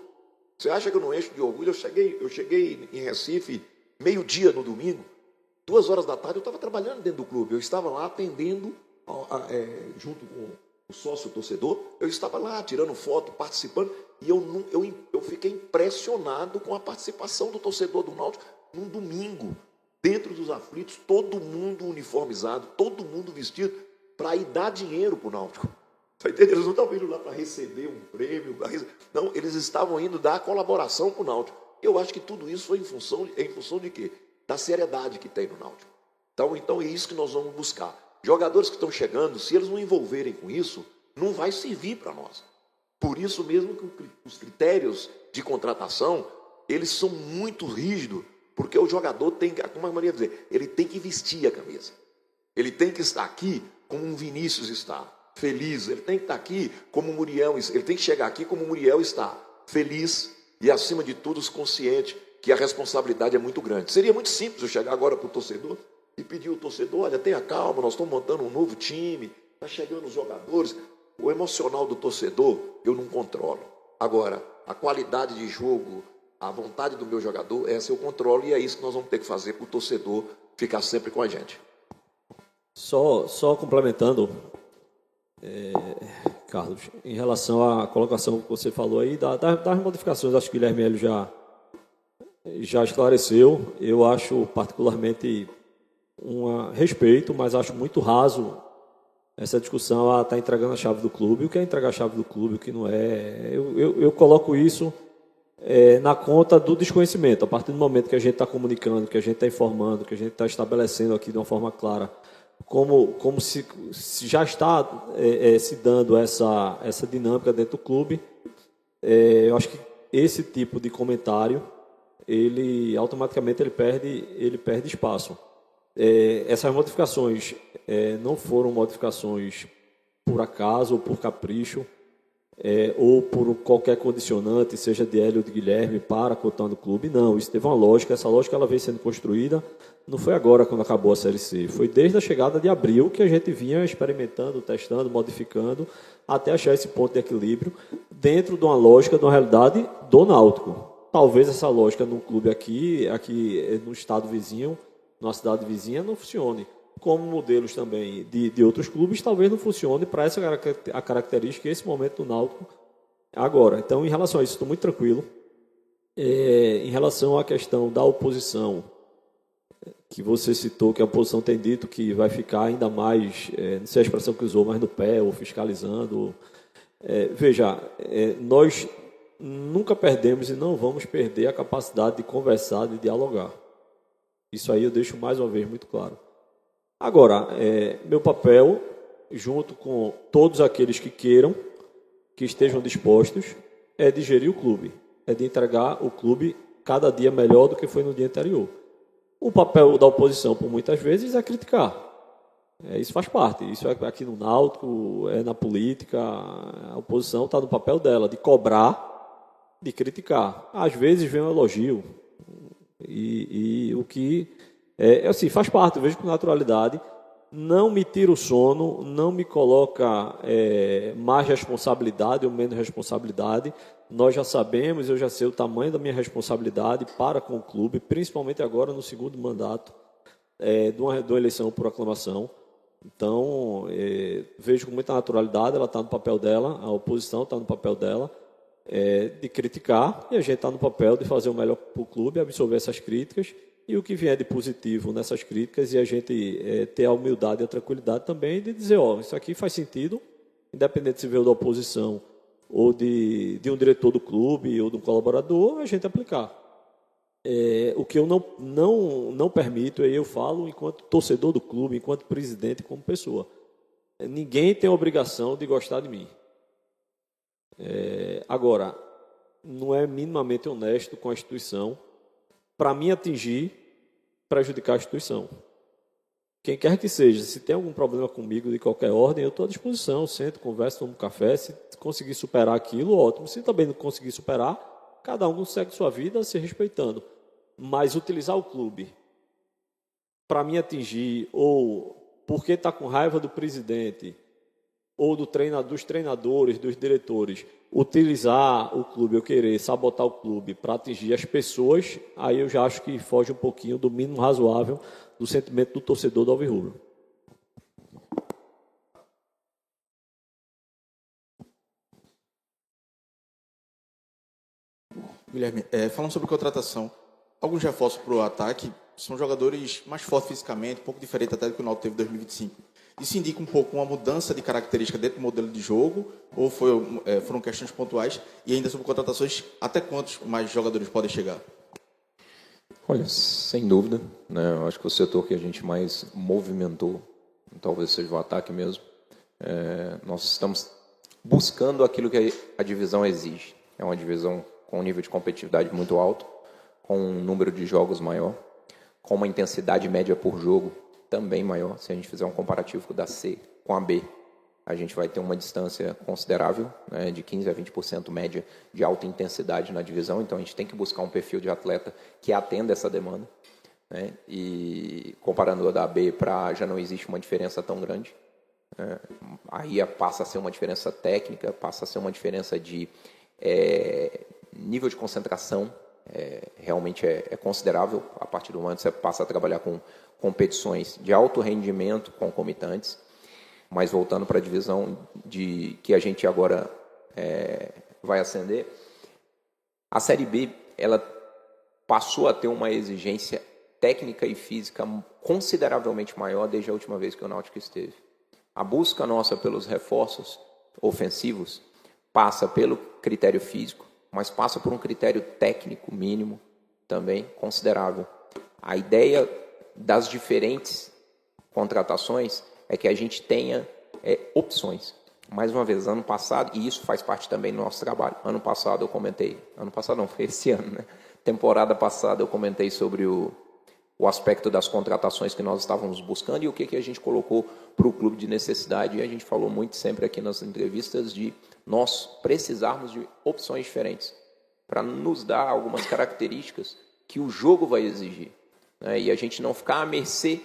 Você acha que eu não encho de orgulho? Eu cheguei em Recife, meio-dia no domingo, 2h da tarde, eu estava trabalhando dentro do clube. Eu estava lá atendendo, junto com o sócio torcedor, eu estava lá tirando foto, participando, e eu fiquei impressionado com a participação do torcedor do Náutico num domingo, dentro dos aflitos, todo mundo uniformizado, todo mundo vestido, para ir dar dinheiro para o Náutico. Eles não estavam indo lá para receber um prêmio, não, eles estavam indo dar colaboração para o Náutico. Eu acho que tudo isso foi em função de quê? Da seriedade que tem no Náutico. Então é isso que nós vamos buscar. Jogadores que estão chegando, se eles não envolverem com isso, não vai servir para nós. Por isso mesmo que os critérios de contratação, eles são muito rígidos, porque o jogador tem que, como a Maria dizer, ele tem que vestir a camisa. Ele tem que estar aqui como um Vinícius está, feliz. Ele tem que estar aqui como o Muriel, ele tem que chegar aqui como o Muriel está, feliz e, acima de tudo, consciente que a responsabilidade é muito grande. Seria muito simples eu chegar agora para o torcedor e pedir ao torcedor: olha, tenha calma, nós estamos montando um novo time, está chegando os jogadores. O emocional do torcedor eu não controlo. Agora, a qualidade de jogo, a vontade do meu jogador, esse eu controlo e é isso que nós vamos ter que fazer para o torcedor ficar sempre com a gente. Só complementando, Carlos, em relação à colocação que você falou aí, das modificações, acho que o Guilherme Hélio já esclareceu. Eu acho particularmente respeito, mas acho muito raso essa discussão, está entregando a chave do clube. O que é entregar a chave do clube, o que não é? Eu coloco isso na conta do desconhecimento. A partir do momento que a gente está comunicando, que a gente está informando, que a gente está estabelecendo aqui de uma forma clara, como se já está se dando essa dinâmica dentro do clube, eu acho que esse tipo de comentário, ele automaticamente ele perde espaço. Essas modificações não foram modificações por acaso ou por capricho, ou por qualquer condicionante, seja de Hélio ou de Guilherme, para cotar no clube. Não, isso teve uma lógica. Essa lógica ela veio sendo construída, não foi agora quando acabou a Série C, foi desde a chegada de abril que a gente vinha experimentando, testando, modificando, até achar esse ponto de equilíbrio dentro de uma lógica, de uma realidade do Náutico. Talvez essa lógica no clube aqui no estado vizinho, numa cidade vizinha, não funcione. Como modelos também de outros clubes, talvez não funcione para essa a característica, esse momento do Náutico agora. Então, em relação a isso, estou muito tranquilo. Em relação à questão da oposição, que você citou, que a oposição tem dito que vai ficar ainda mais, não sei a expressão que usou, mas no pé, ou fiscalizando. Veja, nós nunca perdemos e não vamos perder a capacidade de conversar, de dialogar. Isso aí eu deixo mais uma vez muito claro. Agora, meu papel, junto com todos aqueles que queiram, que estejam dispostos, é de gerir o clube, é de entregar o clube cada dia melhor do que foi no dia anterior. O papel da oposição, por muitas vezes, é criticar. Isso faz parte. Isso é aqui no Náutico, na política. A oposição está no papel dela, de cobrar, de criticar. Às vezes vem um elogio. E o que... assim, faz parte, eu vejo com naturalidade. Não me tira o sono, não me coloca mais responsabilidade ou menos responsabilidade. Nós já sabemos, eu já sei o tamanho da minha responsabilidade para com o clube, principalmente agora no segundo mandato de uma eleição por aclamação. Então, vejo com muita naturalidade, ela está no papel dela, a oposição está no papel dela, de criticar, e a gente está no papel de fazer o melhor para o clube, absorver essas críticas, e o que vier de positivo nessas críticas, e a gente ter a humildade e a tranquilidade também de dizer, isso aqui faz sentido, independente se veio da oposição ou de um diretor do clube ou de um colaborador, a gente aplicar. O que eu não permito, e eu falo enquanto torcedor do clube, enquanto presidente, como pessoa. Ninguém tem a obrigação de gostar de mim. Agora, não é minimamente honesto com a instituição para mim atingir, prejudicar a instituição. Quem quer que seja, se tem algum problema comigo de qualquer ordem, eu estou à disposição, sento, converso, tomo café, se conseguir superar aquilo, ótimo. Se também não conseguir superar, cada um segue sua vida se respeitando. Mas utilizar o clube para me atingir, ou porque está com raiva do presidente, ou dos treinadores, dos diretores, utilizar o clube, eu querer sabotar o clube para atingir as pessoas, aí eu já acho que foge um pouquinho do mínimo razoável do sentimento do torcedor do Alvirrubro. Guilherme, falando sobre contratação, alguns reforços para o ataque são jogadores mais fortes fisicamente, um pouco diferente até do que o Náutico teve em 2025. Isso indica um pouco uma mudança de característica dentro do modelo de jogo, ou foram questões pontuais? E ainda sobre contratações, até quantos mais jogadores podem chegar? Olha, sem dúvida, né? Eu acho que o setor que a gente mais movimentou, talvez seja o ataque mesmo, nós estamos buscando aquilo que a divisão exige. É uma divisão com um nível de competitividade muito alto, com um número de jogos maior, com uma intensidade média por jogo também maior. Se a gente fizer um comparativo da C com a B, a gente vai ter uma distância considerável, né, de 15% a 20% média de alta intensidade na divisão. Então, a gente tem que buscar um perfil de atleta que atenda essa demanda, né, e comparando a da B para A, já não existe uma diferença tão grande. Aí passa a ser uma diferença técnica, passa a ser uma diferença de Nível de concentração realmente é considerável a partir do momento que você passa a trabalhar com competições de alto rendimento concomitantes. Mas voltando para a divisão que a gente agora vai ascender, a Série B ela passou a ter uma exigência técnica e física consideravelmente maior desde a última vez que o Náutico esteve. A busca nossa pelos reforços ofensivos passa pelo critério físico, mas passa por um critério técnico mínimo também considerável. A ideia das diferentes contratações é que a gente tenha opções. Mais uma vez, ano passado, e isso faz parte também do nosso trabalho, ano passado eu comentei, ano passado não, foi esse ano, né? Temporada passada eu comentei sobre o aspecto das contratações que nós estávamos buscando e o que a gente colocou para o clube de necessidade. E a gente falou muito sempre aqui nas entrevistas de nós precisarmos de opções diferentes para nos dar algumas características que o jogo vai exigir, né? E a gente não ficar à mercê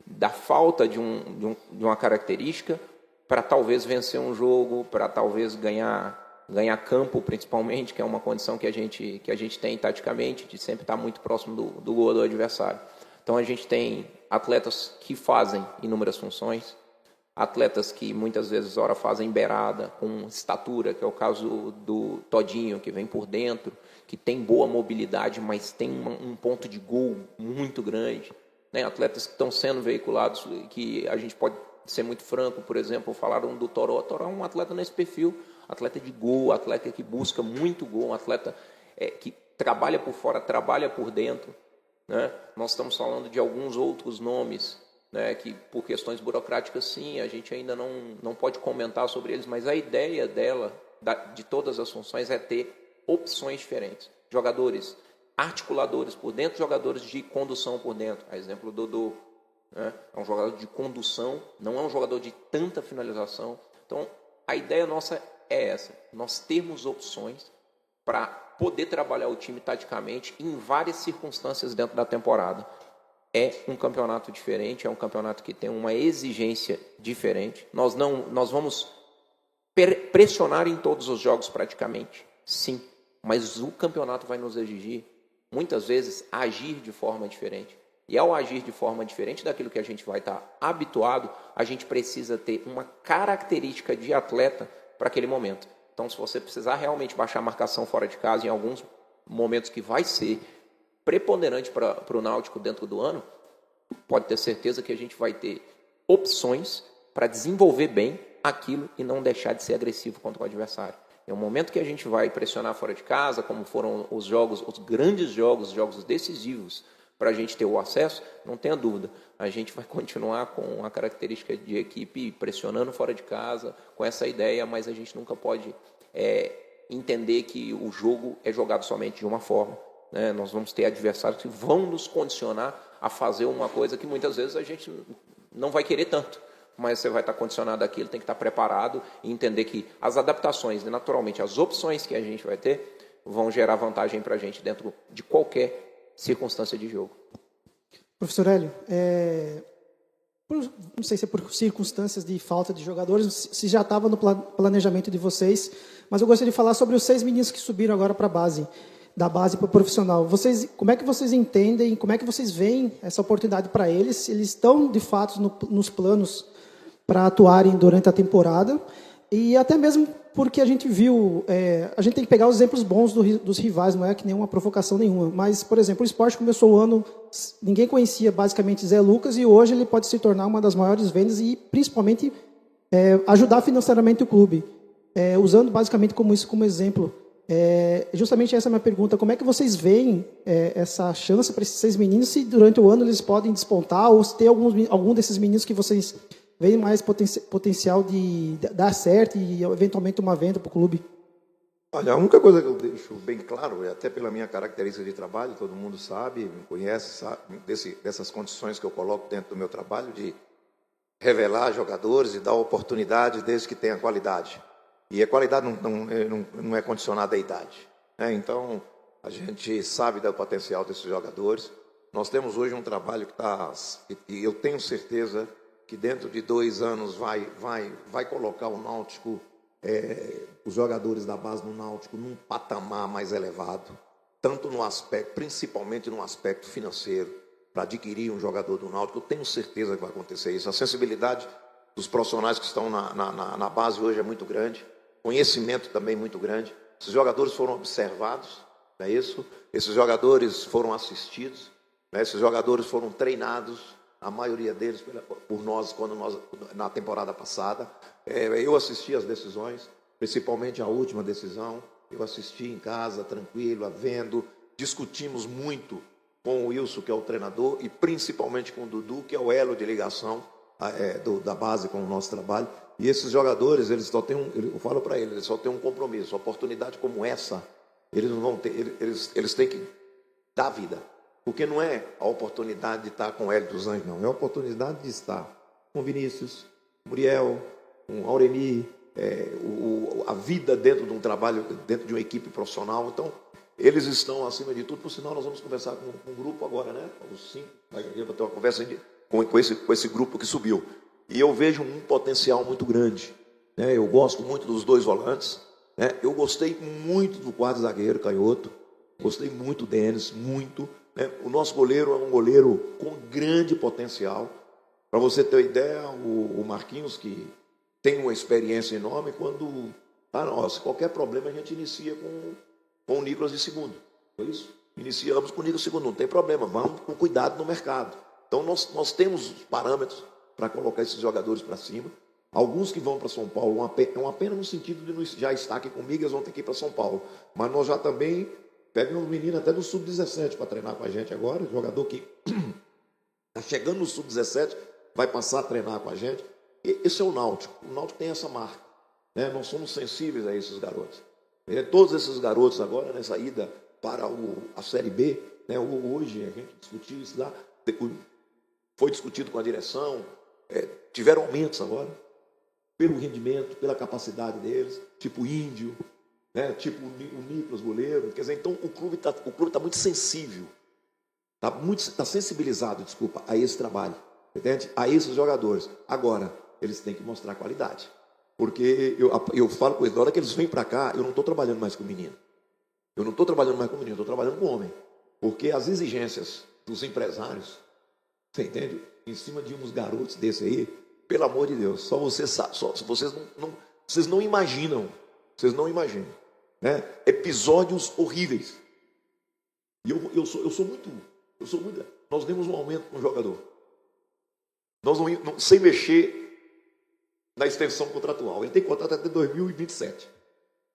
da falta de uma característica para talvez vencer um jogo, para talvez ganhar campo, principalmente, que é uma condição que a gente tem taticamente, de sempre estar muito próximo do gol do adversário. Então a gente tem atletas que fazem inúmeras funções, atletas que muitas vezes ora fazem beirada, com estatura, que é o caso do Todinho, que vem por dentro, que tem boa mobilidade, mas tem um ponto de gol muito grande, né? Atletas que estão sendo veiculados, que a gente pode ser muito franco, por exemplo, falaram do Toró. O Toró é um atleta nesse perfil, atleta de gol, atleta que busca muito gol, atleta que trabalha por fora, trabalha por dentro, né? Nós estamos falando de alguns outros nomes, né, que por questões burocráticas, sim, a gente ainda não pode comentar sobre eles, mas a ideia de todas as funções é ter opções diferentes. Jogadores articuladores por dentro, jogadores de condução por dentro. A exemplo do Dodô, né? É um jogador de condução, não é um jogador de tanta finalização. Então, a ideia nossa é essa, nós termos opções para poder trabalhar o time taticamente em várias circunstâncias dentro da temporada. É um campeonato diferente, é um campeonato que tem uma exigência diferente. Nós vamos pressionar em todos os jogos praticamente, sim, mas o campeonato vai nos exigir, muitas vezes, agir de forma diferente. E ao agir de forma diferente daquilo que a gente vai estar habituado, a gente precisa ter uma característica de atleta para aquele momento. Então, se você precisar realmente baixar a marcação fora de casa em alguns momentos que vai ser preponderante para o Náutico dentro do ano, pode ter certeza que a gente vai ter opções para desenvolver bem aquilo e não deixar de ser agressivo contra o adversário. É um momento que a gente vai pressionar fora de casa, como foram os grandes jogos, os jogos decisivos, para a gente ter o acesso, não tenha dúvida, a gente vai continuar com a característica de equipe pressionando fora de casa, com essa ideia, mas a gente nunca pode entender que o jogo é jogado somente de uma forma, né? Nós vamos ter adversários que vão nos condicionar a fazer uma coisa que muitas vezes a gente não vai querer tanto, mas você vai estar condicionado àquilo, tem que estar preparado e entender que as adaptações, naturalmente, as opções que a gente vai ter, vão gerar vantagem para a gente dentro de qualquer circunstância de jogo. Professor Hélio, não sei se é por circunstâncias de falta de jogadores, se já estava no planejamento de vocês, mas eu gostaria de falar sobre os 6 meninos que subiram agora para a base, da base para o profissional. Como é que vocês entendem, como é que vocês veem essa oportunidade para eles? Eles estão, de fato, nos planos para atuarem durante a temporada? E até mesmo porque a gente viu, a gente tem que pegar os exemplos bons dos rivais, não é que nenhuma provocação nenhuma, mas, por exemplo, o Sport começou o ano, ninguém conhecia basicamente Zé Lucas, e hoje ele pode se tornar uma das maiores vendas e, principalmente, ajudar financeiramente o clube, usando basicamente isso como exemplo. Justamente essa é a minha pergunta, como é que vocês veem essa chance para esses 6 meninos, se durante o ano eles podem despontar, ou se tem algum desses meninos que vocês veem mais potencial de dar certo e eventualmente uma venda para o clube? Olha, a única coisa que eu deixo bem claro, até pela minha característica de trabalho, todo mundo sabe, me conhece, sabe dessas condições que eu coloco dentro do meu trabalho, de revelar jogadores e dar oportunidade desde que tenha qualidade. E a qualidade não é condicionada à idade, né? Então, a gente sabe do potencial desses jogadores. Nós temos hoje um trabalho e eu tenho certeza que dentro de 2 anos vai colocar o Náutico os jogadores da base do Náutico num patamar mais elevado, tanto no aspecto, principalmente no aspecto financeiro, para adquirir um jogador do Náutico. Eu tenho certeza que vai acontecer isso. A sensibilidade dos profissionais que estão na base hoje é muito grande, conhecimento também muito grande. Esses jogadores foram observados, não é isso? Esses jogadores foram assistidos, né? Esses jogadores foram treinados, a maioria deles por nós, na temporada passada. Eu assisti às decisões, principalmente a última decisão. Eu assisti em casa, tranquilo, vendo. Discutimos muito com o Wilson, que é o treinador, e principalmente com o Dudu, que é o elo de ligação da base com o nosso trabalho. E esses jogadores, eles só têm eu falo para eles só têm um compromisso. Uma oportunidade como essa, eles não vão ter, eles têm que dar vida. Porque não é a oportunidade de estar com o Hélio dos Anjos, não. É a oportunidade de estar com Vinícius, Muriel, com Auremi, a vida dentro de um trabalho, dentro de uma equipe profissional. Então, eles estão acima de tudo. Por sinal, nós vamos conversar com um grupo agora, né? Os 5, vai ter uma conversa com esse grupo que subiu. E eu vejo um potencial muito grande, né? Eu gosto muito dos 2 volantes, né? Eu gostei muito do quarto zagueiro, canhoto. Gostei muito do Denis, muito. O nosso goleiro é um goleiro com grande potencial. Para você ter uma ideia, o Marquinhos, que tem uma experiência enorme, quando se qualquer problema a gente inicia com o Nicolas de segundo. Foi isso? Iniciamos com o Nicolas de segundo, não tem problema, vamos com cuidado no mercado. Então nós temos os parâmetros para colocar esses jogadores para cima. Alguns que vão para São Paulo, uma pena no sentido de não já estar aqui comigo, eles vão ter que ir para São Paulo. Mas nós já também pegamos um menino até do Sub-17 para treinar com a gente agora, jogador que está chegando no Sub-17, vai passar a treinar com a gente. E esse é o Náutico. O Náutico tem essa marca, né? Nós somos sensíveis a esses garotos. Todos esses garotos agora, nessa ida para a Série B, né? Hoje a gente discutiu isso lá, foi discutido com a direção, tiveram aumentos agora, pelo rendimento, pela capacidade deles, tipo o Índio, né? Tipo o Nicolas, goleiro. Quer dizer, então o clube tá muito sensível, está sensibilizado, a esse trabalho, entende? A esses jogadores. Agora, eles têm que mostrar qualidade. Porque eu falo com eles, na hora que eles vêm para cá, eu não estou trabalhando mais com o menino. Eu não estou trabalhando mais com o menino, eu estou trabalhando com o homem. Porque as exigências dos empresários, você entende? Em cima de uns garotos desse aí, pelo amor de Deus, só vocês sabem, vocês não imaginam, né? Episódios horríveis. E eu sou muito. Nós demos um aumento para um jogador. Nós sem mexer na extensão contratual. Ele tem contrato até 2027.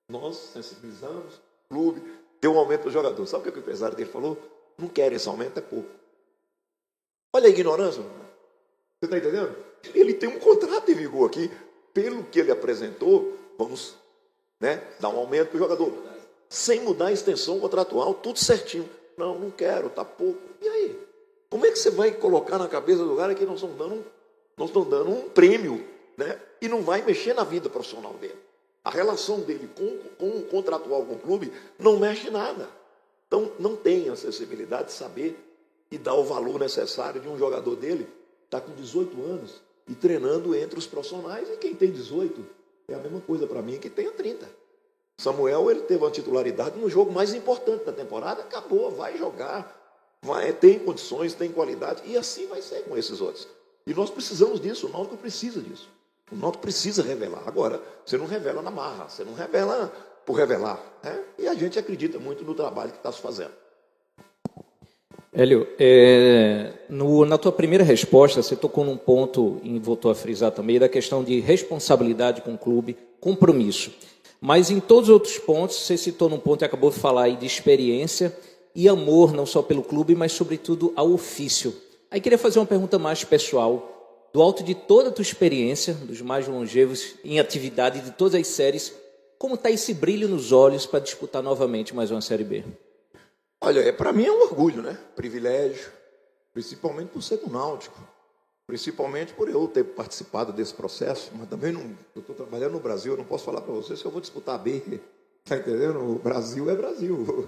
Nós sensibilizamos, o clube deu um aumento para o jogador. Sabe o que o empresário dele falou? Não quer esse aumento, é pouco. Olha a ignorância. Você está entendendo? Ele tem um contrato em vigor aqui. Pelo que ele apresentou, vamos, né, dar um aumento para o jogador. Sem mudar a extensão contratual, tudo certinho. Não quero, está pouco. E aí? Como é que você vai colocar na cabeça do cara que nós estamos dando um prêmio, né? E não vai mexer na vida profissional dele? A relação dele com o contratual com o clube não mexe nada. Então, não tem a acessibilidade de saber e dar o valor necessário de um jogador dele que está com 18 anos e treinando entre os profissionais. E quem tem 18 é a mesma coisa para mim que tenha 30. Samuel, ele teve uma titularidade no jogo mais importante da temporada, acabou, vai jogar, tem condições, tem qualidade, e assim vai ser com esses outros. E nós precisamos disso, o Náutico precisa disso. O Náutico precisa revelar. Agora, você não revela na marra, você não revela por revelar, né? E a gente acredita muito no trabalho que está se fazendo. Hélio, na tua primeira resposta, você tocou num ponto, e voltou a frisar também, da questão de responsabilidade com o clube, compromisso. Mas em todos os outros pontos, você citou num ponto e acabou de falar aí de experiência e amor, não só pelo clube, mas sobretudo ao ofício. Aí queria fazer uma pergunta mais pessoal. Do alto de toda a tua experiência, dos mais longevos em atividade de todas as séries, como está esse brilho nos olhos para disputar novamente mais uma Série B? Olha, para mim é um orgulho, né? Privilégio, principalmente por ser do Náutico, principalmente por eu ter participado desse processo, mas também eu estou trabalhando no Brasil, eu não posso falar para vocês se eu vou disputar a B, tá entendendo? O Brasil é Brasil,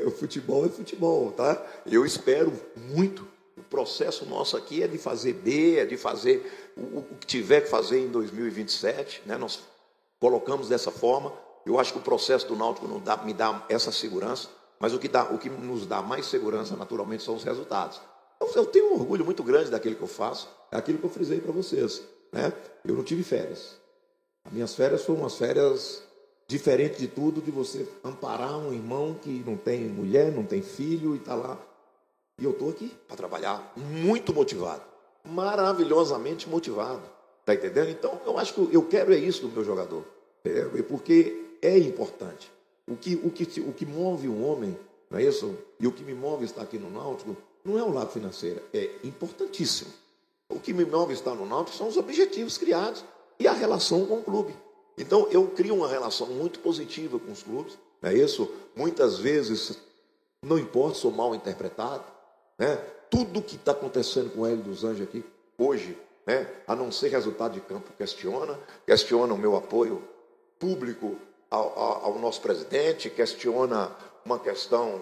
o futebol é futebol, tá? Eu espero muito. O processo nosso aqui é de fazer B, é de fazer o que tiver que fazer em 2027, né? Nós colocamos dessa forma. Eu acho que o processo do Náutico me dá essa segurança, mas o que nos dá mais segurança, naturalmente, são os resultados. Eu tenho um orgulho muito grande daquilo que eu faço, é aquilo que eu frisei para vocês, né? Eu não tive férias. As minhas férias foram umas férias diferentes de tudo, de você amparar um irmão que não tem mulher, não tem filho e está lá. E eu estou aqui para trabalhar, muito motivado, maravilhosamente motivado. Está entendendo? Então, eu acho que eu quero isso do meu jogador, porque é importante. O que move o homem, não é isso? E o que me move estar aqui no Náutico não é o lado financeiro, é importantíssimo. O que me move estar no Náutico são os objetivos criados e a relação com o clube. Então, eu crio uma relação muito positiva com os clubes, não é isso? Muitas vezes, não importa, sou mal interpretado, né? Tudo que está acontecendo com o Hélio dos Anjos aqui hoje, né? A não ser resultado de campo, questiona o meu apoio público ao nosso presidente, questiona uma questão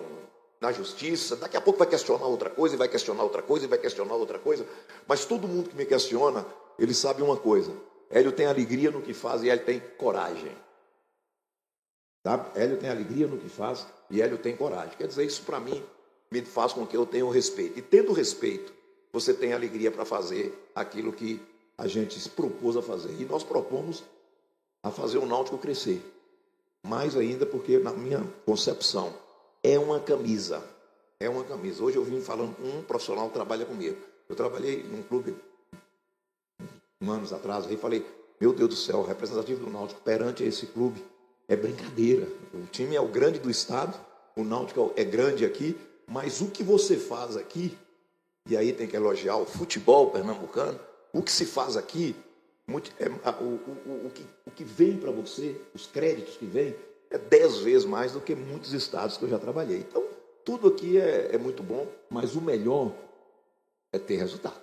na justiça, daqui a pouco vai questionar outra coisa, e vai questionar outra coisa, e vai questionar outra coisa, mas todo mundo que me questiona, ele sabe uma coisa: Hélio tem alegria no que faz e Hélio tem coragem. Sabe? Hélio tem alegria no que faz e Hélio tem coragem. Quer dizer, isso para mim me faz com que eu tenha o respeito. E tendo respeito, você tem alegria para fazer aquilo que a gente se propôs a fazer. E nós propomos a fazer o Náutico crescer. Mais ainda porque, na minha concepção, é uma camisa. É uma camisa. Hoje eu vim falando com um profissional que trabalha comigo. Eu trabalhei num clube anos atrás, aí falei, meu Deus do céu, o representativo do Náutico perante esse clube é brincadeira. O time é o grande do estado, o Náutico é grande aqui, mas o que você faz aqui, e aí tem que elogiar o futebol pernambucano, o que se faz aqui, o que vem para você, os créditos que vêm, é 10 vezes mais do que muitos estados que eu já trabalhei. Então, tudo aqui é muito bom, mas o melhor é ter resultado.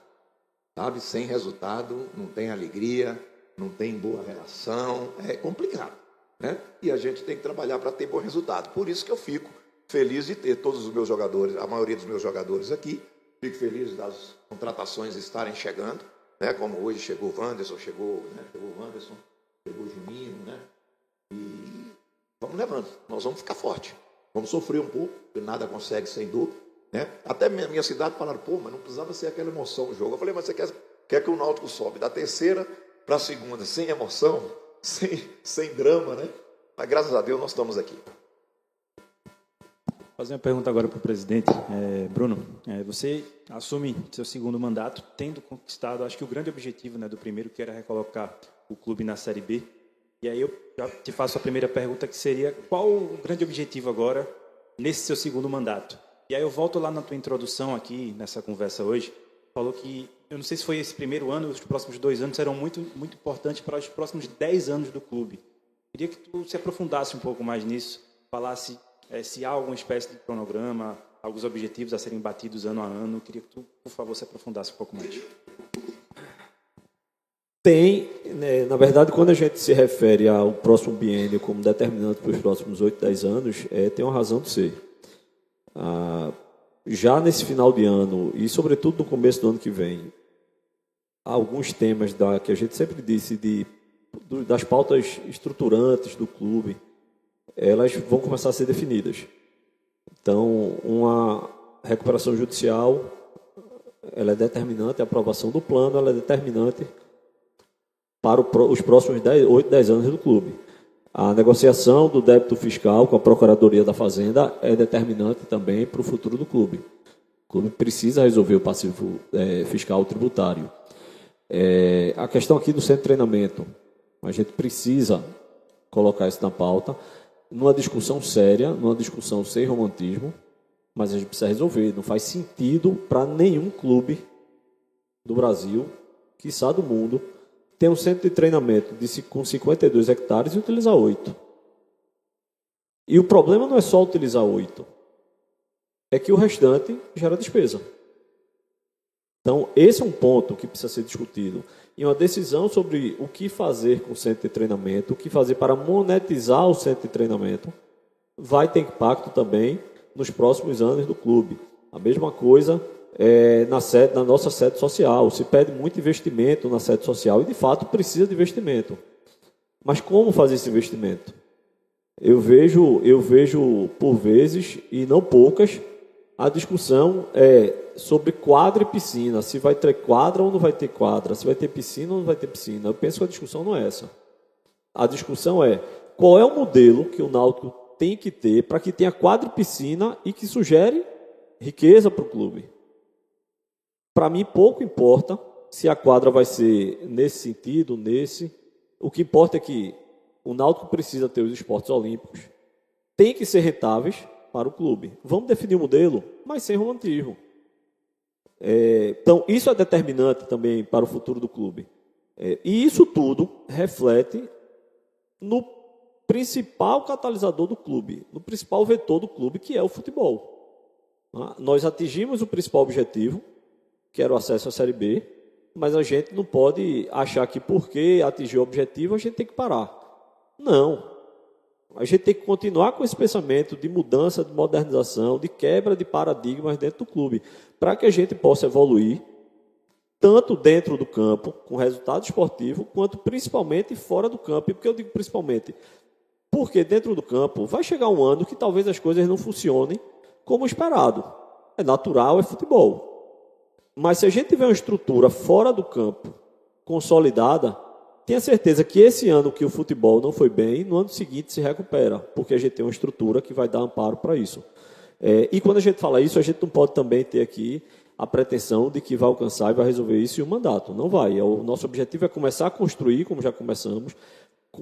Sabe? Sem resultado, não tem alegria, não tem boa relação, é complicado, né? E a gente tem que trabalhar para ter bom resultado. Por isso que eu fico feliz de ter todos os meus jogadores, a maioria dos meus jogadores aqui, fico feliz das contratações estarem chegando, né? Como hoje chegou o Wanderson, chegou o Juninho, né? E vamos levando, nós vamos ficar forte, vamos sofrer um pouco, porque nada consegue sem dor, né? Até minha cidade falaram, pô, mas não precisava ser aquela emoção no jogo. Eu falei, mas você quer que o Náutico sobe da terceira para a segunda, sem emoção, sem drama, né? Mas graças a Deus nós estamos aqui. Vou fazer uma pergunta agora para o presidente. Bruno, você assume seu segundo mandato, tendo conquistado, acho que o grande objetivo, né, do primeiro, que era recolocar o clube na Série B. E aí eu já te faço a primeira pergunta, que seria, qual o grande objetivo agora nesse seu segundo mandato? E aí eu volto lá na tua introdução aqui, nessa conversa hoje, falou que, eu não sei se foi esse primeiro ano, os próximos 2 anos serão muito, muito importantes para os próximos 10 anos do clube. Queria que tu se aprofundasse um pouco mais nisso, falasse se há alguma espécie de cronograma, alguns objetivos a serem batidos ano a ano. Queria que tu, por favor, se aprofundasse um pouco mais. Tem, né, na verdade, quando a gente se refere ao próximo biênio como determinante para os próximos 8, 10 anos, tem uma razão de ser. Já nesse final de ano, e sobretudo no começo do ano que vem, alguns temas que a gente sempre disse das pautas estruturantes do clube, elas vão começar a ser definidas. Então, uma recuperação judicial, ela é determinante, a aprovação do plano, ela é determinante para os próximos 8, 10 anos do clube. A negociação do débito fiscal com a Procuradoria da Fazenda é determinante também para o futuro do clube. O clube precisa resolver o passivo fiscal tributário. A questão aqui do centro de treinamento, a gente precisa colocar isso na pauta, numa discussão séria, numa discussão sem romantismo, mas a gente precisa resolver. Não faz sentido para nenhum clube do Brasil, quiçá do mundo, ter um centro de treinamento com 52 hectares e utilizar 8. E o problema não é só utilizar 8, é que o restante gera despesa. Então, esse é um ponto que precisa ser discutido. E uma decisão sobre o que fazer com o centro de treinamento, o que fazer para monetizar o centro de treinamento, vai ter impacto também nos próximos anos do clube. A mesma coisa na nossa sede social. Se pede muito investimento na sede social e, de fato, precisa de investimento. Mas como fazer esse investimento? Eu vejo por vezes, e não poucas, a discussão é sobre quadra e piscina. Se vai ter quadra ou não vai ter quadra. Se vai ter piscina ou não vai ter piscina. Eu penso que a discussão não é essa. A discussão é qual é o modelo que o Náutico tem que ter para que tenha quadra e piscina e que sugere riqueza para o clube. Para mim, pouco importa se a quadra vai ser nesse sentido, nesse. O que importa é que o Náutico precisa ter os esportes olímpicos, tem que ser rentáveis para o clube. Vamos definir o modelo, mas sem romantismo. Então, isso é determinante também para o futuro do clube. E isso tudo reflete no principal catalisador do clube, no principal vetor do clube, que é o futebol. Nós atingimos o principal objetivo, que era o acesso à Série B, mas a gente não pode achar que porque atingiu o objetivo a gente tem que parar. Não. A gente tem que continuar com esse pensamento de mudança, de modernização, de quebra de paradigmas dentro do clube, para que a gente possa evoluir, tanto dentro do campo, com resultado esportivo, quanto principalmente fora do campo. E por que eu digo principalmente? Porque dentro do campo vai chegar um ano que talvez as coisas não funcionem como esperado. É natural, é futebol. Mas se a gente tiver uma estrutura fora do campo, consolidada, tenha certeza que esse ano que o futebol não foi bem, no ano seguinte se recupera, porque a gente tem uma estrutura que vai dar amparo para isso. E quando a gente fala isso, a gente não pode também ter aqui a pretensão de que vai alcançar e vai resolver isso em um mandato. Não vai. O nosso objetivo é começar a construir, como já começamos,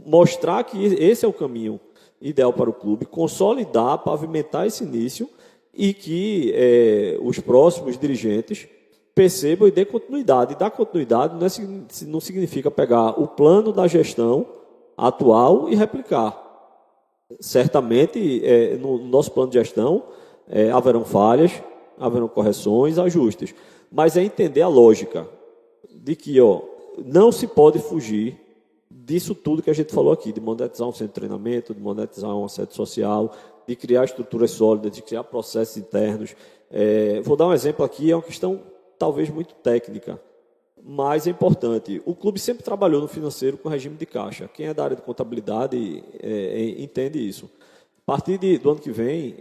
mostrar que esse é o caminho ideal para o clube, consolidar, pavimentar esse início e que os próximos dirigentes percebam e dê continuidade. E dar continuidade não significa pegar o plano da gestão atual e replicar. Certamente, no nosso plano de gestão, haverão falhas, haverão correções, ajustes. Mas é entender a lógica de que não se pode fugir disso tudo que a gente falou aqui, de monetizar um centro de treinamento, de monetizar uma sede social, de criar estruturas sólidas, de criar processos internos. Vou dar um exemplo aqui, é uma questão talvez muito técnica, mas é importante. O clube sempre trabalhou no financeiro com regime de caixa. Quem é da área de contabilidade entende isso. A partir do ano que vem,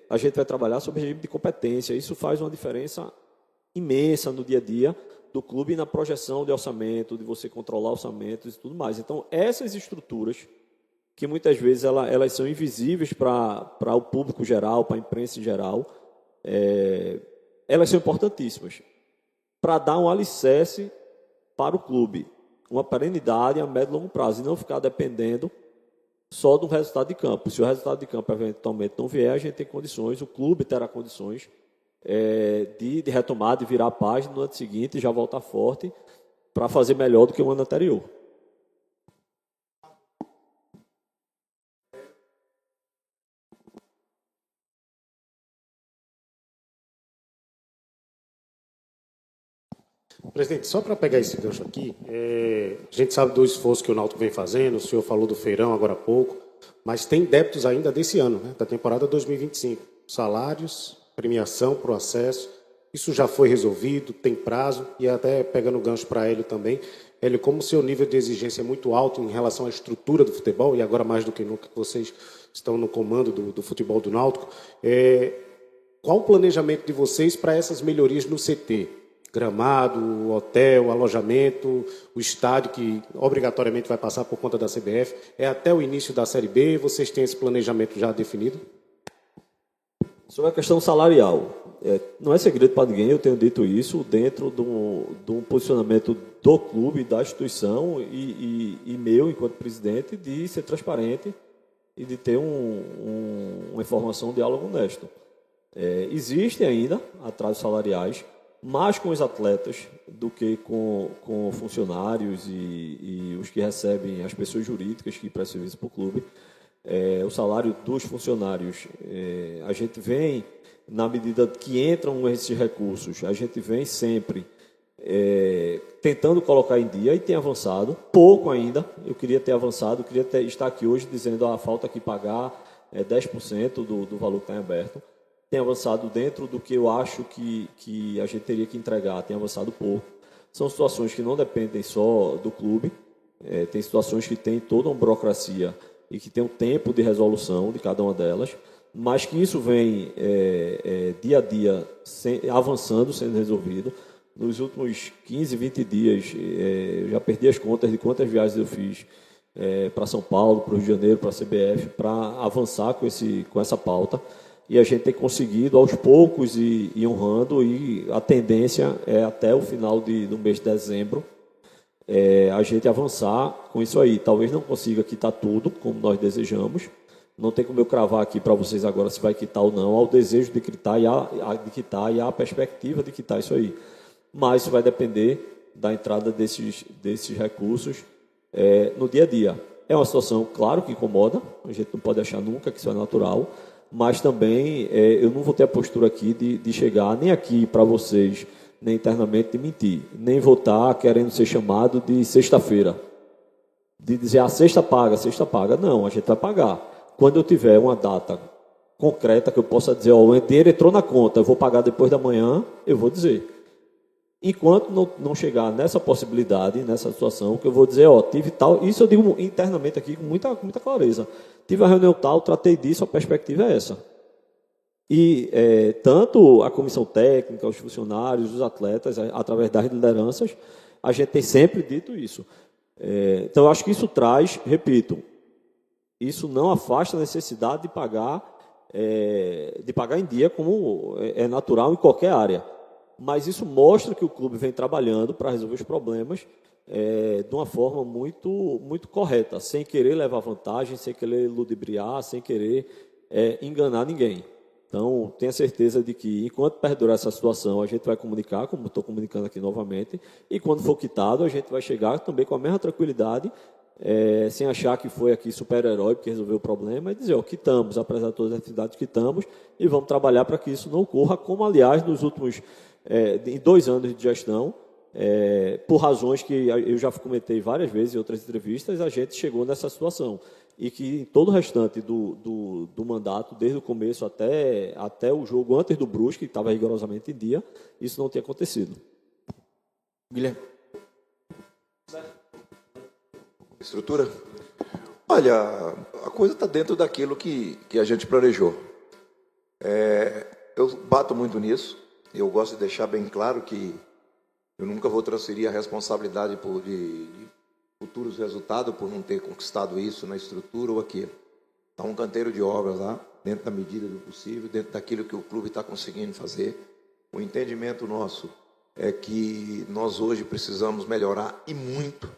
a gente vai trabalhar sobre regime de competência. Isso faz uma diferença imensa no dia a dia do clube e na projeção de orçamento, de você controlar orçamentos e tudo mais. Então, essas estruturas, que muitas vezes elas são invisíveis para o público geral, para a imprensa em geral, elas são importantíssimas para dar um alicerce para o clube, uma perenidade a médio e longo prazo, e não ficar dependendo só do resultado de campo. Se o resultado de campo eventualmente não vier, a gente tem condições, o clube terá condições de retomar, de virar a página no ano seguinte e já voltar forte para fazer melhor do que o ano anterior. Presidente, só para pegar esse gancho aqui, a gente sabe do esforço que o Náutico vem fazendo, o senhor falou do feirão agora há pouco, mas tem débitos ainda desse ano, né, da temporada 2025. Salários, premiação para o acesso, isso já foi resolvido, tem prazo, e até pegando o gancho para Hélio também. Hélio, como o seu nível de exigência é muito alto em relação à estrutura do futebol, e agora mais do que nunca que vocês estão no comando do futebol do Náutico, qual o planejamento de vocês para essas melhorias no CT? Gramado, hotel, alojamento, o estádio que obrigatoriamente vai passar por conta da CBF, até o início da Série B? Vocês têm esse planejamento já definido? Sobre a questão salarial, não é segredo para ninguém, eu tenho dito isso dentro do posicionamento do clube, da instituição e meu, enquanto presidente, de ser transparente e de ter uma informação, um diálogo honesto. Existem ainda atrasos salariais, mais com os atletas do que com funcionários e os que recebem, as pessoas jurídicas que prestam serviço para o clube. O salário dos funcionários, a gente vem, na medida que entram esses recursos, a gente vem sempre tentando colocar em dia e tem avançado, pouco ainda. Eu queria ter avançado, queria estar aqui hoje dizendo falta aqui pagar 10% do valor que está em aberto. Tem avançado dentro do que eu acho que a gente teria que entregar, tem avançado pouco. São situações que não dependem só do clube, tem situações que tem toda uma burocracia e que tem um tempo de resolução de cada uma delas, mas que isso vem dia a dia avançando, sendo resolvido. Nos últimos 15, 20 dias, eu já perdi as contas de quantas viagens eu fiz para São Paulo, para o Rio de Janeiro, para a CBF, para avançar com essa pauta. E a gente tem conseguido, aos poucos, ir honrando, e a tendência é até o final do mês de dezembro, a gente avançar com isso aí. Talvez não consiga quitar tudo, como nós desejamos. Não tem como eu cravar aqui para vocês agora se vai quitar ou não. Há o desejo de quitar e há a perspectiva de quitar isso aí. Mas isso vai depender da entrada desses recursos no dia a dia. É uma situação, claro, que incomoda. A gente não pode achar nunca que isso é natural. Mas também eu não vou ter a postura aqui de chegar nem aqui para vocês, nem internamente, de mentir. Nem vou estar querendo ser chamado de sexta-feira. De dizer, sexta paga. Não, a gente vai pagar. Quando eu tiver uma data concreta que eu possa dizer, o dinheiro entrou na conta, eu vou pagar depois da manhã, eu vou dizer. Enquanto não chegar nessa possibilidade, nessa situação, que eu vou dizer, tive tal, isso eu digo internamente aqui com muita clareza. Tive a reunião tal, tratei disso, a perspectiva é essa. E tanto a comissão técnica, os funcionários, os atletas, através das lideranças, a gente tem sempre dito isso. Então, eu acho que isso traz, repito, isso não afasta a necessidade de pagar em dia, como é natural em qualquer área. Mas isso mostra que o clube vem trabalhando para resolver os problemas de uma forma muito, muito correta, sem querer levar vantagem, sem querer ludibriar, sem querer enganar ninguém. Então, tenha certeza de que, enquanto perdurar essa situação, a gente vai comunicar, como estou comunicando aqui novamente, e quando for quitado, a gente vai chegar também com a mesma tranquilidade, sem achar que foi aqui super-herói porque resolveu o problema, e dizer, quitamos, apesar de todas as atividades, quitamos, e vamos trabalhar para que isso não ocorra, como, aliás, nos últimos em 2 anos de gestão, por razões que eu já comentei várias vezes em outras entrevistas, a gente chegou nessa situação. E que em todo o restante do mandato, desde o começo até o jogo antes do Brusque, que estava rigorosamente em dia, isso não tinha acontecido. Guilherme. Estrutura? Olha, a coisa está dentro daquilo que a gente planejou. Eu bato muito nisso. Eu gosto de deixar bem claro que eu nunca vou transferir a responsabilidade de futuros resultados por não ter conquistado isso na estrutura ou aquilo. Está um canteiro de obras lá, dentro da medida do possível, dentro daquilo que o clube está conseguindo fazer. O entendimento nosso é que nós hoje precisamos melhorar e muito,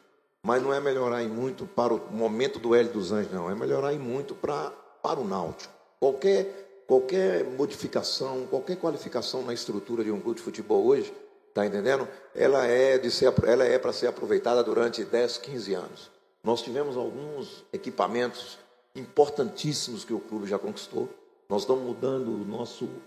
mas não é melhorar e muito para o momento do Hélio dos Anjos, não. É melhorar e muito para o Náutico. Qualquer modificação, qualquer qualificação na estrutura de um clube de futebol hoje, está entendendo? Ela é para ser aproveitada durante 10, 15 anos. Nós tivemos alguns equipamentos importantíssimos que o clube já conquistou. Nós estamos mudando o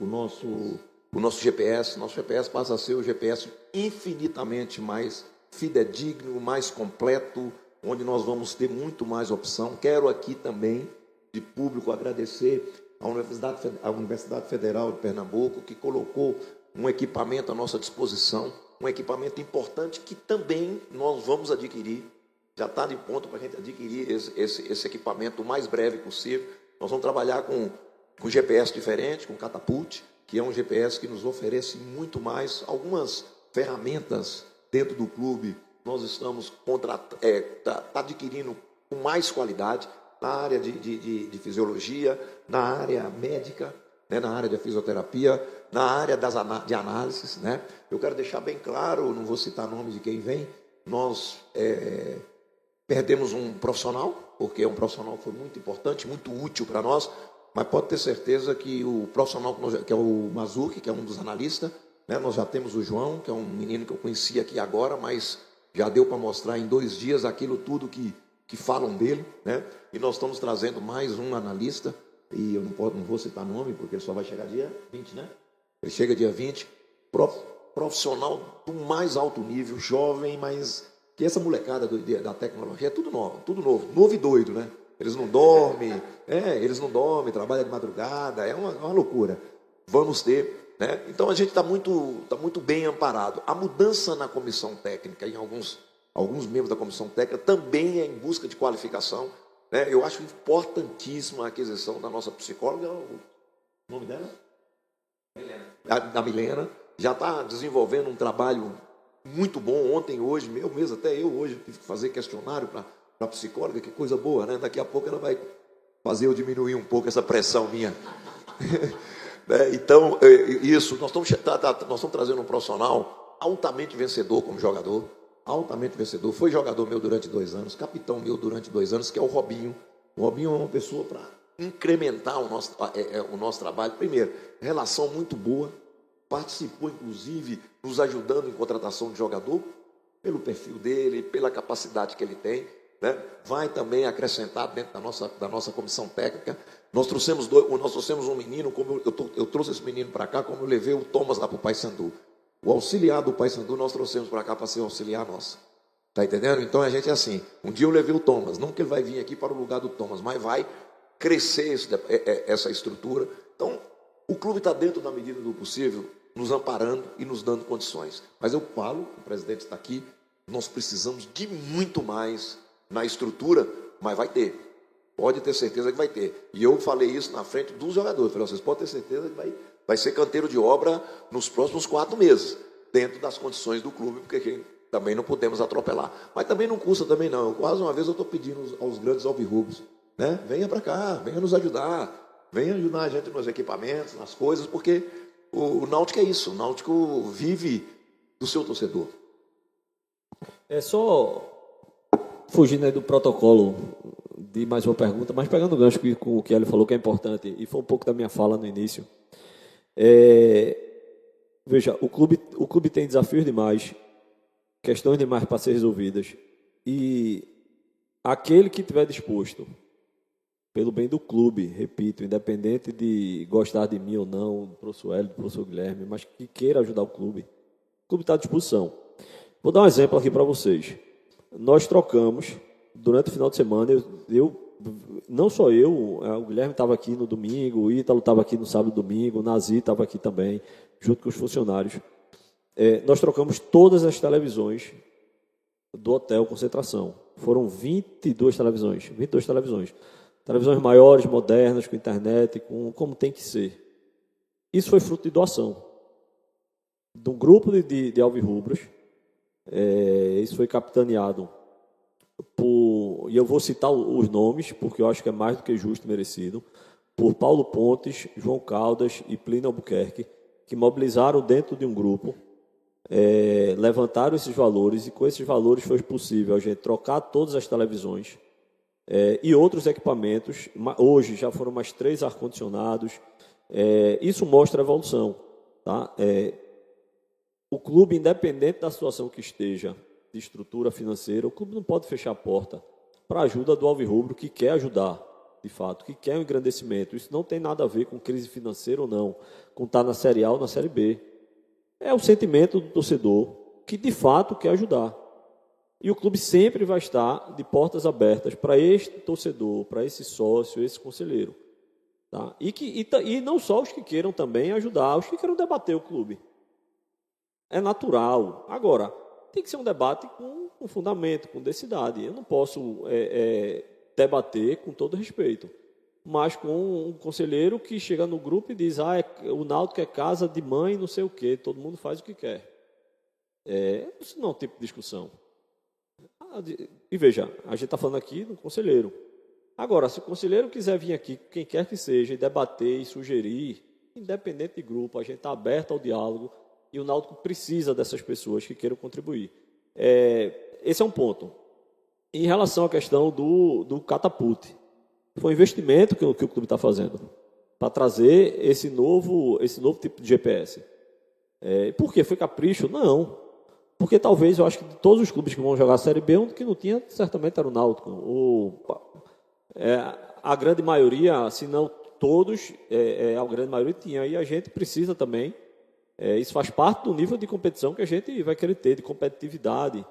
nosso GPS. Nosso GPS passa a ser o GPS infinitamente mais fidedigno, mais completo, onde nós vamos ter muito mais opção. Quero aqui também, de público, agradecer a Universidade Federal de Pernambuco, que colocou um equipamento à nossa disposição, um equipamento importante que também nós vamos adquirir. Já está de ponto para a gente adquirir esse equipamento o mais breve possível. Nós vamos trabalhar com GPS diferente, com Catapult, que é um GPS que nos oferece muito mais, algumas ferramentas dentro do clube. Nós estamos adquirindo com mais qualidade na área de fisiologia, na área médica, né, na área de fisioterapia, na área de análises. Né? Eu quero deixar bem claro, não vou citar nome de quem vem, nós perdemos um profissional, porque um profissional que foi muito importante, muito útil para nós, mas pode ter certeza que o profissional, que é o Mazuki, que é um dos analistas, né, nós já temos o João, que é um menino que eu conheci aqui agora, mas já deu para mostrar em 2 dias aquilo tudo que falam dele, né? E nós estamos trazendo mais um analista, e eu não vou citar nome, porque ele só vai chegar dia 20, né? Ele chega dia 20, profissional do mais alto nível, jovem, mas que essa molecada da tecnologia é tudo novo e doido, né? Eles não dormem, trabalham de madrugada, é uma loucura. Vamos ter, né? Então a gente está muito bem amparado. A mudança na comissão técnica em alguns alguns membros da comissão técnica, também é em busca de qualificação, né? Eu acho importantíssima a aquisição da nossa psicóloga, o nome dela? Da Milena, já está desenvolvendo um trabalho muito bom. Ontem, hoje, eu mesmo, até eu hoje tive que fazer questionário para a psicóloga, que coisa boa, né? Daqui a pouco ela vai fazer eu diminuir um pouco essa pressão minha. Então, isso, nós estamos trazendo um profissional altamente vencedor como jogador, altamente vencedor. Foi jogador meu durante 2 anos, capitão meu durante 2 anos, que é o Robinho. O Robinho é uma pessoa para incrementar o nosso trabalho. Primeiro, relação muito boa, participou, inclusive, nos ajudando em contratação de jogador, pelo perfil dele, pela capacidade que ele tem, né? Vai também acrescentar dentro da nossa comissão técnica. Nós trouxemos um menino, como eu trouxe esse menino para cá, como eu levei o Thomas lá para o Paysandu. O auxiliar do Paysandu nós trouxemos para cá para ser auxiliar nosso. Está entendendo? Então a gente é assim. Um dia eu levei o Thomas, não que ele vai vir aqui para o lugar do Thomas, mas vai crescer essa estrutura. Então, o clube está dentro da medida do possível, nos amparando e nos dando condições. Mas eu falo, o presidente está aqui, nós precisamos de muito mais na estrutura, mas vai ter. Pode ter certeza que vai ter. E eu falei isso na frente dos jogadores. Falei, vocês podem ter certeza que vai ser canteiro de obra nos próximos 4 meses, dentro das condições do clube, porque também não podemos atropelar. Mas também não custa também não. Quase uma vez eu estou pedindo aos grandes alvirrubros, né? Venha para cá, venha nos ajudar, venha ajudar a gente nos equipamentos, nas coisas, porque o Náutico é isso. O Náutico vive do seu torcedor. É só fugindo aí do protocolo de mais uma pergunta, mas pegando o gancho com o que ele falou, que é importante, e foi um pouco da minha fala no início. Veja, o clube tem desafios demais, questões demais para ser resolvidas, e aquele que estiver disposto, pelo bem do clube, repito, independente de gostar de mim ou não, do professor Hélio, do professor Guilherme, mas que queira ajudar o clube está à disposição. Vou dar um exemplo aqui para vocês. Nós trocamos, durante o final de semana, não só eu, o Guilherme estava aqui no domingo, o Ítalo estava aqui no sábado e domingo, o Nazi estava aqui também, junto com os funcionários. Nós trocamos todas as televisões do Hotel Concentração. Foram 22 televisões. Televisões maiores, modernas, com internet, como tem que ser. Isso foi fruto de doação. De um grupo de alvirrubros. Isso foi capitaneado e eu vou citar os nomes, porque eu acho que é mais do que justo e merecido, por Paulo Pontes, João Caldas e Plínio Albuquerque, que mobilizaram dentro de um grupo, levantaram esses valores, e com esses valores foi possível a gente trocar todas as televisões e outros equipamentos. Hoje já foram mais 3 ar-condicionados. Isso mostra a evolução. Tá? O clube, independente da situação que esteja, de estrutura financeira, o clube não pode fechar a porta para a ajuda do alvirrubro que quer ajudar, de fato, que quer um engrandecimento. Isso não tem nada a ver com crise financeira ou não, com estar na Série A ou na Série B. É o sentimento do torcedor que, de fato, quer ajudar. E o clube sempre vai estar de portas abertas para este torcedor, para esse sócio, esse conselheiro. Tá? E não só os que queiram também ajudar, os que queiram debater o clube. É natural. Agora, tem que ser um debate com fundamento, com densidade. Eu não posso debater com todo respeito, mas com um conselheiro que chega no grupo e diz: o Náutico é casa de mãe, não sei o quê, todo mundo faz o que quer. Isso não é um tipo de discussão. E veja, a gente está falando aqui do conselheiro. Agora, se o conselheiro quiser vir aqui, quem quer que seja, e debater e sugerir, independente de grupo, a gente está aberto ao diálogo. E o Náutico precisa dessas pessoas que queiram contribuir. Esse é um ponto. Em relação à questão do catapult, foi um investimento que o clube está fazendo para trazer esse novo tipo de GPS. Por quê? Foi capricho? Não. Porque talvez, eu acho que de todos os clubes que vão jogar a Série B, um que não tinha, certamente era o Náutico. A grande maioria, se não todos, a grande maioria tinha. E a gente precisa também. Isso faz parte do nível de competição que a gente vai querer ter, de competitividade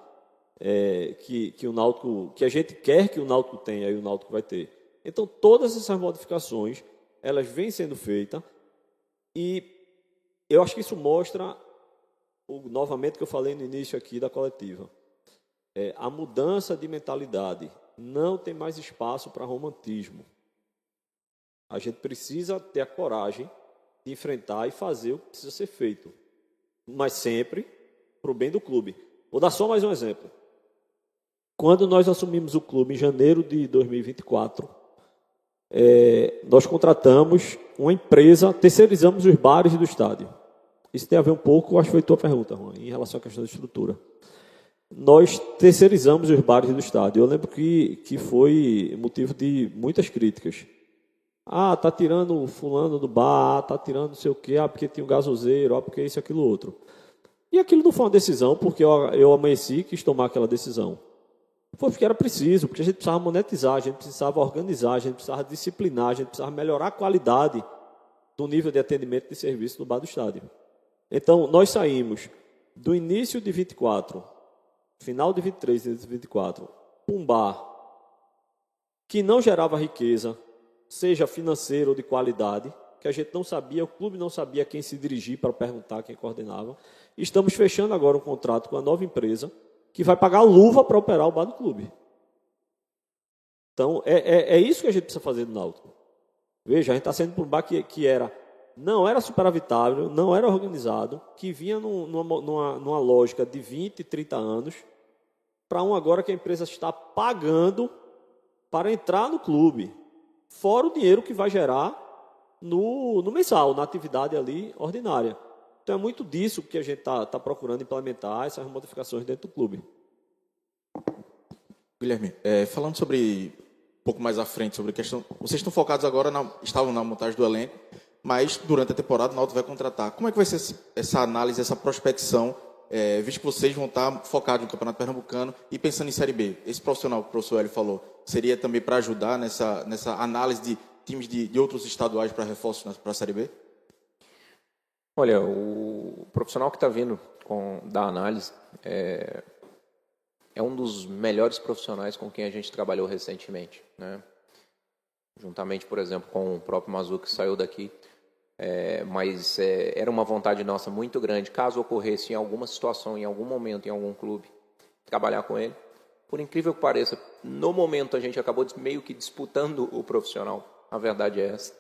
que o Náutico, que a gente quer que o Náutico tenha e o Náutico vai ter. Então, todas essas modificações, elas vêm sendo feitas, e eu acho que isso mostra, novamente, que eu falei no início aqui da coletiva. a mudança de mentalidade. Não tem mais espaço para romantismo. A gente precisa ter a coragem de enfrentar e fazer o que precisa ser feito. Mas sempre para o bem do clube. Vou dar só mais um exemplo. Quando nós assumimos o clube em janeiro de 2024, nós contratamos uma empresa, terceirizamos os bares do estádio. Isso tem a ver um pouco, acho que foi tua pergunta, Juan, em relação à questão da estrutura. Nós terceirizamos os bares do estádio. Eu lembro que foi motivo de muitas críticas. Tá tirando fulano do bar, tá tirando não sei o quê, porque tinha um gasoseiro, porque isso, aquilo, outro. E aquilo não foi uma decisão porque eu amanheci e quis tomar aquela decisão. Foi porque era preciso, porque a gente precisava monetizar, a gente precisava organizar, a gente precisava disciplinar, a gente precisava melhorar a qualidade do nível de atendimento de serviço do bar do estádio. Então, nós saímos do início de 24, final de 23 e 24, um bar que não gerava riqueza, seja financeira ou de qualidade, que a gente não sabia, o clube não sabia quem se dirigir para perguntar quem coordenava. Estamos fechando agora um contrato com a nova empresa que vai pagar luva para operar o bar do clube. Então, é isso que a gente precisa fazer do Náutico. Veja, a gente está saindo para um bar que não era superavitável, não era organizado, que vinha numa lógica de 20, 30 anos, para um agora que a empresa está pagando para entrar no clube, fora o dinheiro que vai gerar no mensal, na atividade ali ordinária. Então é muito disso que a gente está procurando implementar, essas modificações dentro do clube. Guilherme, falando sobre, um pouco mais à frente, sobre a questão, vocês estão focados agora, estavam na montagem do elenco, mas durante a temporada o Náutico vai contratar. Como é que vai ser essa análise, essa prospecção, visto que vocês vão estar focados no Campeonato Pernambucano e pensando em Série B? Esse profissional que o professor Hélio falou, seria também para ajudar nessa análise de times de outros estaduais para reforços para a Série B? Olha, o profissional que está vindo da análise é um dos melhores profissionais com quem a gente trabalhou recentemente, né? Juntamente, por exemplo, com o próprio Mazu, que saiu daqui. Mas era uma vontade nossa muito grande, caso ocorresse em alguma situação, em algum momento, em algum clube, trabalhar com ele. Por incrível que pareça, no momento a gente acabou meio que disputando o profissional. A verdade é essa,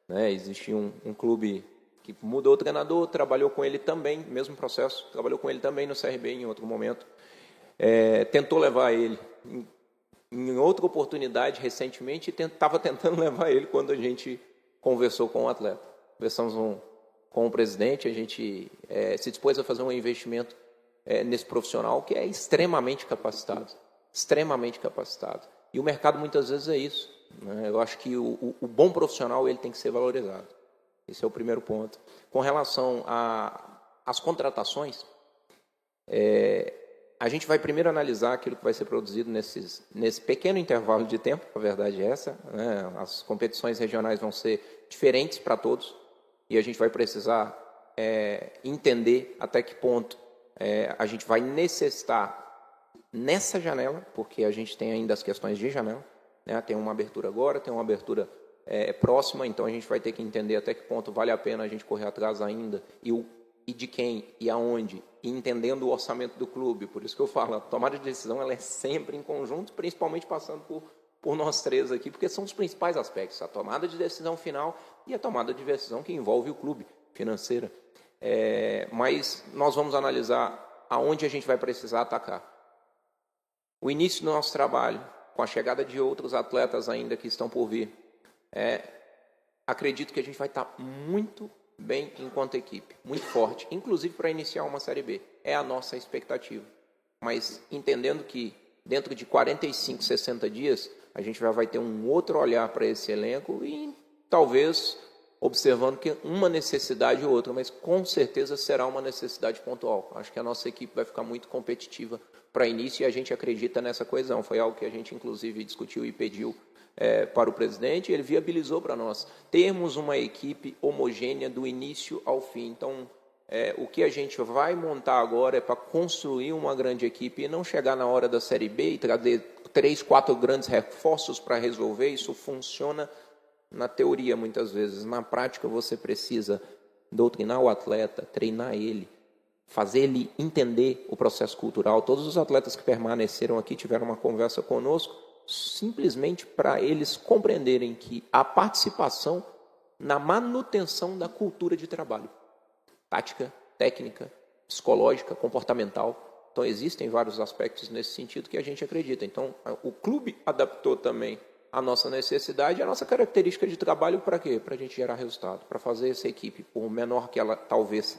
né? Existia um clube que mudou o treinador, trabalhou com ele também, mesmo processo, trabalhou com ele também no CRB em outro momento. Tentou levar ele em outra oportunidade recentemente e estava tentando levar ele quando a gente conversou com o atleta. Conversamos com o presidente, a gente se dispôs a fazer um investimento nesse profissional que é extremamente capacitado. E o mercado muitas vezes é isso, né? Eu acho que o bom profissional ele tem que ser valorizado. Esse é o primeiro ponto. Com relação às contratações, a gente vai primeiro analisar aquilo que vai ser produzido nesse pequeno intervalo de tempo, a verdade é essa, né? As competições regionais vão ser diferentes para todos e a gente vai precisar entender até que ponto a gente vai necessitar nessa janela, porque a gente tem ainda as questões de janela, né? Tem uma abertura agora, tem uma abertura próxima, então a gente vai ter que entender até que ponto vale a pena a gente correr atrás ainda e de quem e aonde, e entendendo o orçamento do clube. Por isso que eu falo, a tomada de decisão ela é sempre em conjunto, principalmente passando por nós três aqui, porque são os principais aspectos, a tomada de decisão final e a tomada de decisão que envolve o clube, financeira. Mas nós vamos analisar aonde a gente vai precisar atacar. O início do nosso trabalho, com a chegada de outros atletas ainda que estão por vir, acredito que a gente vai estar muito bem enquanto equipe, muito forte, inclusive para iniciar uma Série B. É a nossa expectativa. Mas entendendo que dentro de 45, 60 dias, a gente já vai ter um outro olhar para esse elenco e talvez observando que uma necessidade ou outra, mas com certeza será uma necessidade pontual. Acho que a nossa equipe vai ficar muito competitiva para início e a gente acredita nessa coesão. Foi algo que a gente inclusive discutiu e pediu para o presidente, e ele viabilizou para nós termos uma equipe homogênea do início ao fim. Então, o que a gente vai montar agora é para construir uma grande equipe e não chegar na hora da Série B e trazer 3, 4 grandes reforços para resolver. Isso funciona na teoria muitas vezes. Na prática, você precisa doutrinar o atleta, treinar ele, fazer ele entender o processo cultural. Todos os atletas que permaneceram aqui tiveram uma conversa conosco, simplesmente para eles compreenderem que a participação na manutenção da cultura de trabalho, tática, técnica, psicológica, comportamental. Então, existem vários aspectos nesse sentido que a gente acredita. Então, o clube adaptou também a nossa necessidade, a nossa característica de trabalho para quê? Para a gente gerar resultado, para fazer essa equipe, por menor que ela talvez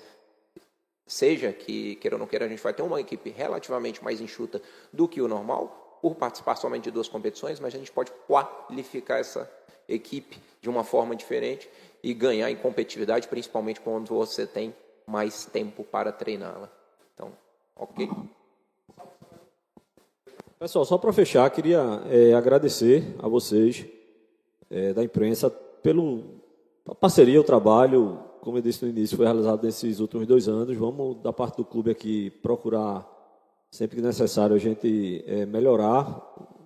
seja, que queira ou não queira, a gente vai ter uma equipe relativamente mais enxuta do que o normal, por participar somente de 2 competições, mas a gente pode qualificar essa equipe de uma forma diferente e ganhar em competitividade, principalmente quando você tem mais tempo para treiná-la. Então, ok? Pessoal, só para fechar, queria agradecer a vocês da imprensa pela parceria, o trabalho, como eu disse no início, foi realizado nesses últimos 2 anos. Vamos, da parte do clube aqui, procurar, sempre que necessário, a gente melhorar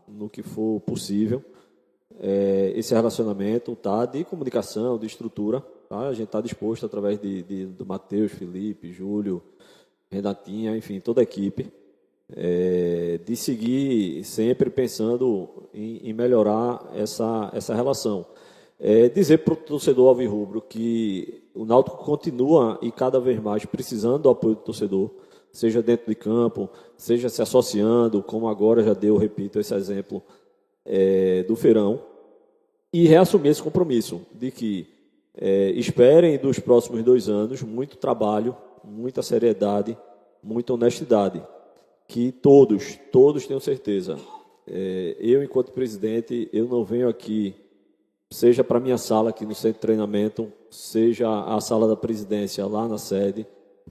no que for possível esse relacionamento, tá? De comunicação, de estrutura. Tá? A gente está disposto, através do Matheus, Felipe, Júlio, Renatinha, enfim, toda a equipe, de seguir sempre pensando em melhorar essa relação. Dizer para o torcedor alvirrubro que o Náutico continua e cada vez mais precisando do apoio do torcedor, seja dentro de campo, seja se associando, como agora já deu, repito, esse exemplo do Feirão, e reassumir esse compromisso de que esperem dos próximos 2 anos muito trabalho, muita seriedade, muita honestidade, que todos tenham certeza. Eu, enquanto presidente, eu não venho aqui, seja para a minha sala aqui no centro de treinamento, seja a sala da presidência lá na sede,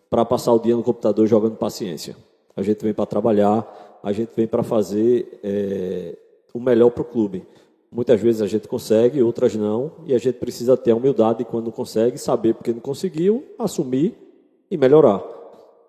para passar o dia no computador jogando paciência. A gente vem para trabalhar, a gente vem para fazer o melhor para o clube. Muitas vezes a gente consegue, outras não, e a gente precisa ter a humildade quando não consegue, saber porque não conseguiu, assumir e melhorar.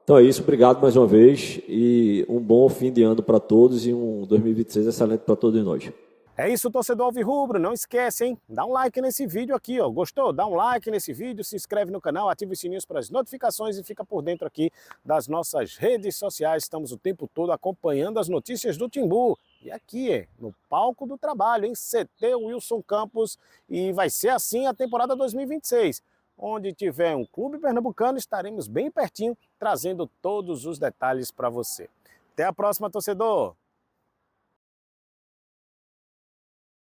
Então é isso, obrigado mais uma vez e um bom fim de ano para todos e um 2026 excelente para todos nós. É isso, torcedor alvirrubro, não esquece, hein? Dá um like nesse vídeo aqui, ó. Gostou? Dá um like nesse vídeo, se inscreve no canal, ativa os sininhos para as notificações e fica por dentro aqui das nossas redes sociais. Estamos o tempo todo acompanhando as notícias do Timbu. E aqui, no palco do trabalho, em CT Wilson Campos. E vai ser assim a temporada 2026. Onde tiver um clube pernambucano, estaremos bem pertinho, trazendo todos os detalhes para você. Até a próxima, torcedor!